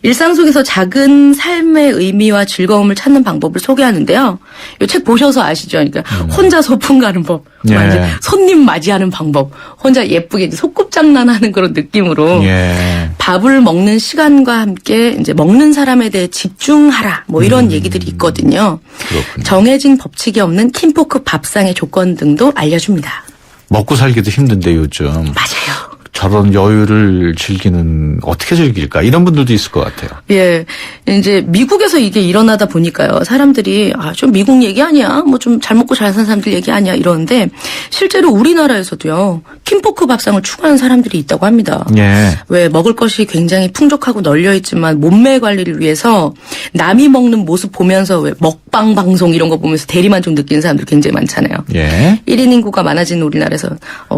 [SPEAKER 13] 일상 속에서 작은 삶의 의미와 즐거움을 찾는 방법을 소개하는데요. 이 책 보셔서 아시죠? 그러니까 혼자 소풍 가는 법,
[SPEAKER 1] 예.
[SPEAKER 13] 이제 손님 맞이하는 방법, 혼자 예쁘게 이제 소꿉장난하는 그런 느낌으로
[SPEAKER 1] 예.
[SPEAKER 13] 밥을 먹는 시간과 함께 이제 먹는 사람에 대해 집중하라 뭐 이런 얘기들이 있거든요.
[SPEAKER 1] 그렇군요.
[SPEAKER 13] 정해진 법칙이 없는 킴포크 밥상의 조건 등도 알려줍니다.
[SPEAKER 1] 먹고 살기도 힘든데 요즘.
[SPEAKER 13] 맞아요.
[SPEAKER 1] 저런 여유를 즐기는 어떻게 즐길까 이런 분들도 있을 것 같아요.
[SPEAKER 13] 예, 이제 미국에서 이게 일어나다 보니까요. 사람들이 좀 미국 얘기 아니야? 뭐 좀 잘 먹고 잘 사는 사람들 얘기 아니야? 이러는데 실제로 우리나라에서도요. 킴포크 밥상을 추구하는 사람들이 있다고 합니다.
[SPEAKER 1] 예.
[SPEAKER 13] 왜 먹을 것이 굉장히 풍족하고 널려 있지만 몸매 관리를 위해서 남이 먹는 모습 보면서 왜 먹방 방송 이런 거 보면서 대리만족 느끼는 사람들 굉장히 많잖아요.
[SPEAKER 1] 예.
[SPEAKER 13] 1인 인구가 많아진 우리나라에서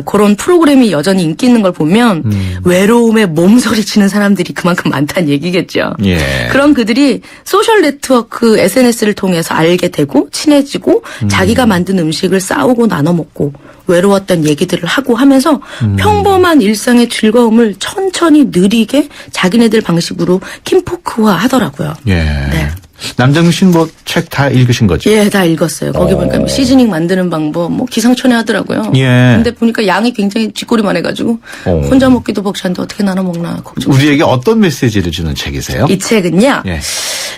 [SPEAKER 13] 그런 프로그램이 여전히 인기 있는 걸 보면 외로움에 몸서리치는 사람들이 그만큼 많다는 얘기겠죠.
[SPEAKER 1] 예.
[SPEAKER 13] 그럼 그들이 소셜 네트워크 SNS를 통해서 알게 되고 친해지고 자기가 만든 음식을 싸우고 나눠 먹고 외로웠던 얘기들을 하고 하면서 평범한 일상의 즐거움을 천천히 느리게 자기네들 방식으로 킴포크화 하더라고요.
[SPEAKER 1] 예.
[SPEAKER 13] 네.
[SPEAKER 1] 남정민 씨는 뭐 책 다 읽으신 거죠?
[SPEAKER 13] 예, 다 읽었어요. 거기 보니까 뭐 시즈닝 만드는 방법, 뭐 기상천외 하더라고요.
[SPEAKER 1] 예.
[SPEAKER 13] 근데 보니까 양이 굉장히 쥐꼬리만 해가지고 혼자 먹기도 벅찬데 어떻게 나눠 먹나 걱정.
[SPEAKER 1] 우리에게 어떤 메시지를 주는 책이세요?
[SPEAKER 13] 이 책은요.
[SPEAKER 1] 예.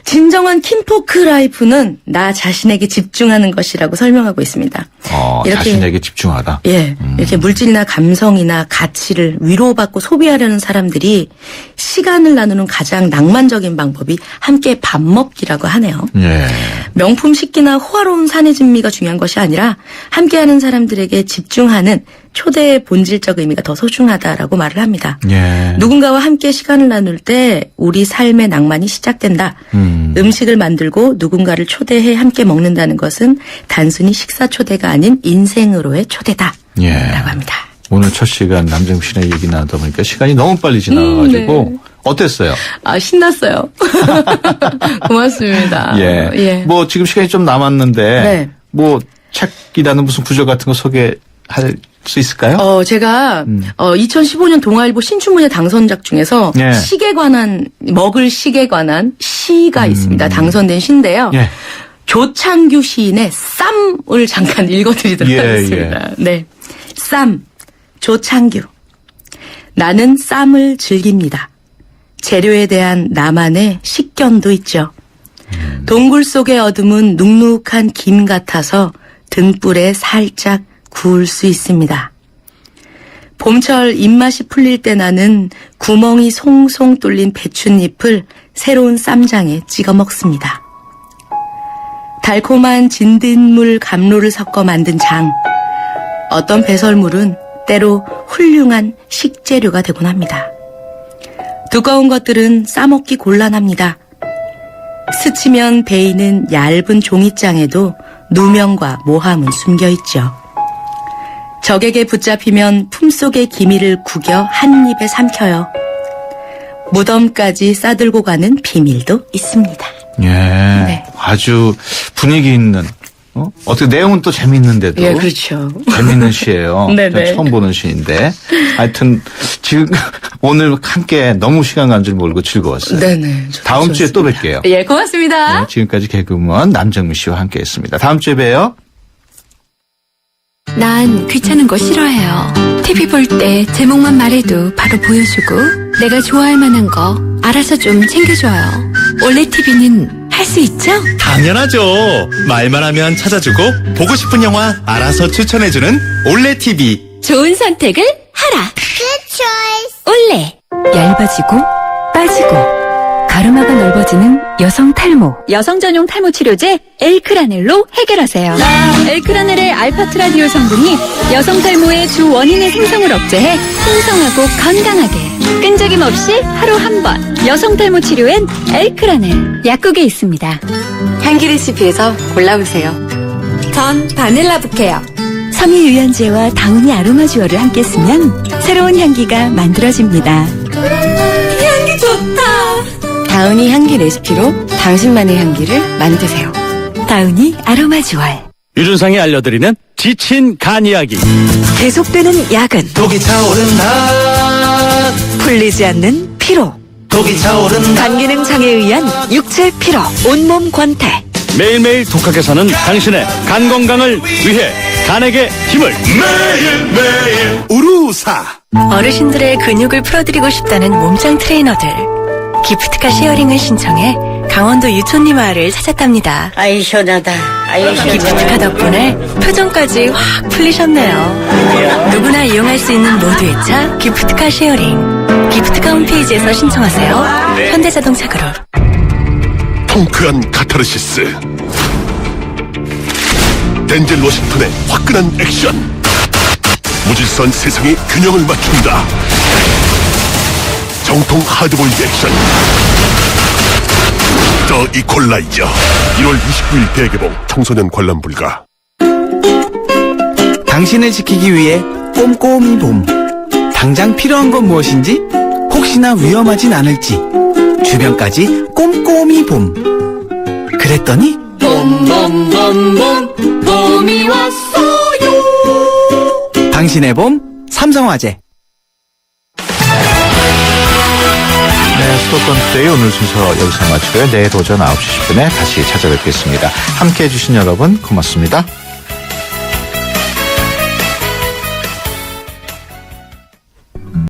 [SPEAKER 13] 진정한 킴포크 라이프는 나 자신에게 집중하는 것이라고 설명하고 있습니다.
[SPEAKER 1] 자신에게 집중하라.
[SPEAKER 13] 예, 이렇게 물질이나 감성이나 가치를 위로받고 소비하려는 사람들이 시간을 나누는 가장 낭만적인 방법이 함께 밥 먹기라고 하네요.
[SPEAKER 1] 예.
[SPEAKER 13] 명품 식기나 호화로운 산의 진미가 중요한 것이 아니라 함께하는 사람들에게 집중하는 초대의 본질적 의미가 더 소중하다라고 말을 합니다.
[SPEAKER 1] 예.
[SPEAKER 13] 누군가와 함께 시간을 나눌 때 우리 삶의 낭만이 시작된다. 음식을 만들고 누군가를 초대해 함께 먹는다는 것은 단순히 식사 초대가 아닌 인생으로의 초대다.
[SPEAKER 1] 예.
[SPEAKER 13] 라고 합니다.
[SPEAKER 1] 오늘 첫 시간 남정민 씨랑 얘기 나누다 보니까 시간이 너무 빨리 지나가가지고
[SPEAKER 13] 네.
[SPEAKER 1] 어땠어요?
[SPEAKER 13] 신났어요. 고맙습니다.
[SPEAKER 1] 예.
[SPEAKER 13] 예.
[SPEAKER 1] 뭐 지금 시간이 좀 남았는데
[SPEAKER 13] 네.
[SPEAKER 1] 뭐 책이라는 무슨 구절 같은 거 소개할 수 있을까요?
[SPEAKER 13] 제가 2015년 동아일보 신춘문예 당선작 중에서
[SPEAKER 1] 예.
[SPEAKER 13] 식에 관한 먹을 식에 관한 시가 있습니다. 당선된 시인데요.
[SPEAKER 1] 예.
[SPEAKER 13] 조창규 시인의 쌈을 잠깐 읽어드리도록
[SPEAKER 1] 예,
[SPEAKER 13] 하겠습니다. 네, 쌈 조창규. 나는 쌈을 즐깁니다. 재료에 대한 나만의 식견도 있죠. 동굴 속의 어둠은 눅눅한 김 같아서 등불에 살짝 구울 수 있습니다. 봄철 입맛이 풀릴 때 나는 구멍이 송송 뚫린 배춧잎을 새로운 쌈장에 찍어 먹습니다. 달콤한 진딧물 감로를 섞어 만든 장. 어떤 배설물은 때로 훌륭한 식재료가 되곤 합니다. 두꺼운 것들은 싸먹기 곤란합니다. 스치면 베이는 얇은 종이장에도 누명과 모함은 숨겨있죠. 적에게 붙잡히면 품속의 기미를 구겨 한 입에 삼켜요. 무덤까지 싸들고 가는 비밀도 있습니다.
[SPEAKER 1] 예.
[SPEAKER 13] 네.
[SPEAKER 1] 아주 분위기 있는 어떻게 내용은 또 재밌는데도
[SPEAKER 13] 예, 그렇죠.
[SPEAKER 1] 재밌는 시예요.
[SPEAKER 13] 네네.
[SPEAKER 1] 처음 보는 시인데 하여튼 지금 오늘 함께 너무 시간 간 줄 모르고 즐거웠어요.
[SPEAKER 13] 네네.
[SPEAKER 1] 다음 주에 또 뵐게요.
[SPEAKER 13] 예, 고맙습니다.
[SPEAKER 1] 네, 지금까지 개그우먼 남정민 씨와 함께했습니다. 다음 주에 봬요.
[SPEAKER 14] 난 귀찮은 거 싫어해요. TV 볼 때 제목만 말해도 바로 보여주고 내가 좋아할 만한 거 알아서 좀 챙겨줘요. 올레 TV는 할 수 있죠?
[SPEAKER 15] 당연하죠. 말만 하면 찾아주고 보고 싶은 영화 알아서 추천해주는 올레 TV.
[SPEAKER 14] 좋은 선택을 하라. 올레.
[SPEAKER 12] 얇아지고 빠지고 가르마가 넓어지는 여성 탈모.
[SPEAKER 14] 여성 전용 탈모 치료제 엘크라넬로 해결하세요. 엘크라넬의 알파트라디올 성분이 여성 탈모의 주 원인의 생성을 억제해 풍성하고 건강하게. 끈적임 없이 하루 한 번. 여성 탈모 치료엔 엘크라넬. 약국에 있습니다.
[SPEAKER 16] 향기 레시피에서 골라보세요. 전 바닐라 부케요.
[SPEAKER 12] 섬유 유연제와 다우니 아로마 듀얼을 함께 쓰면 새로운 향기가 만들어집니다.
[SPEAKER 4] 향기 좋다.
[SPEAKER 12] 다우니 향기 레시피로 당신만의 향기를 만드세요. 다우니 아로마 듀얼.
[SPEAKER 16] 유준상이 알려드리는 지친 간 이야기.
[SPEAKER 12] 계속되는 야근.
[SPEAKER 9] 독이 차오른다.
[SPEAKER 12] 풀리지 않는 피로.
[SPEAKER 9] 독이 차오른다.
[SPEAKER 12] 간기능 장애에 의한 육체 피로. 온몸 권태.
[SPEAKER 16] 매일매일 독하게 사는 당신의 간 건강을 위해 간에게 힘을.
[SPEAKER 15] 매일매일 우루사.
[SPEAKER 12] 어르신들의 근육을 풀어드리고 싶다는 몸짱 트레이너들. 기프트카 쉐어링을 신청해 강원도 유촌리 마을을 찾았답니다.
[SPEAKER 17] 아이 시원하다.
[SPEAKER 12] 기프트카 덕분에 표정까지 확 풀리셨네요. 누구나 이용할 수 있는 모두의 차 기프트카 쉐어링. 기프트카 홈페이지에서 신청하세요. 현대자동차 그룹.
[SPEAKER 15] 통크한 카타르시스. 덴젤 워싱턴의 화끈한 액션. 무질서한 세상의 균형을 맞춘다. 정통 하드보일드 액션. 더 이퀄라이저. 1월 29일 대개봉. 청소년 관람 불가.
[SPEAKER 9] 당신을 지키기 위해 꼼꼼히 봄. 당장 필요한 건 무엇인지, 혹시나 위험하진 않을지, 주변까지 꼼꼼히 봄. 그랬더니 봄이 왔어요. 당신의 봄 삼성화재.
[SPEAKER 1] 네, 수도권 투데이 오늘 순서 여기서 마치고요. 내일 오전 9시 10분에 다시 찾아뵙겠습니다. 함께해 주신 여러분 고맙습니다.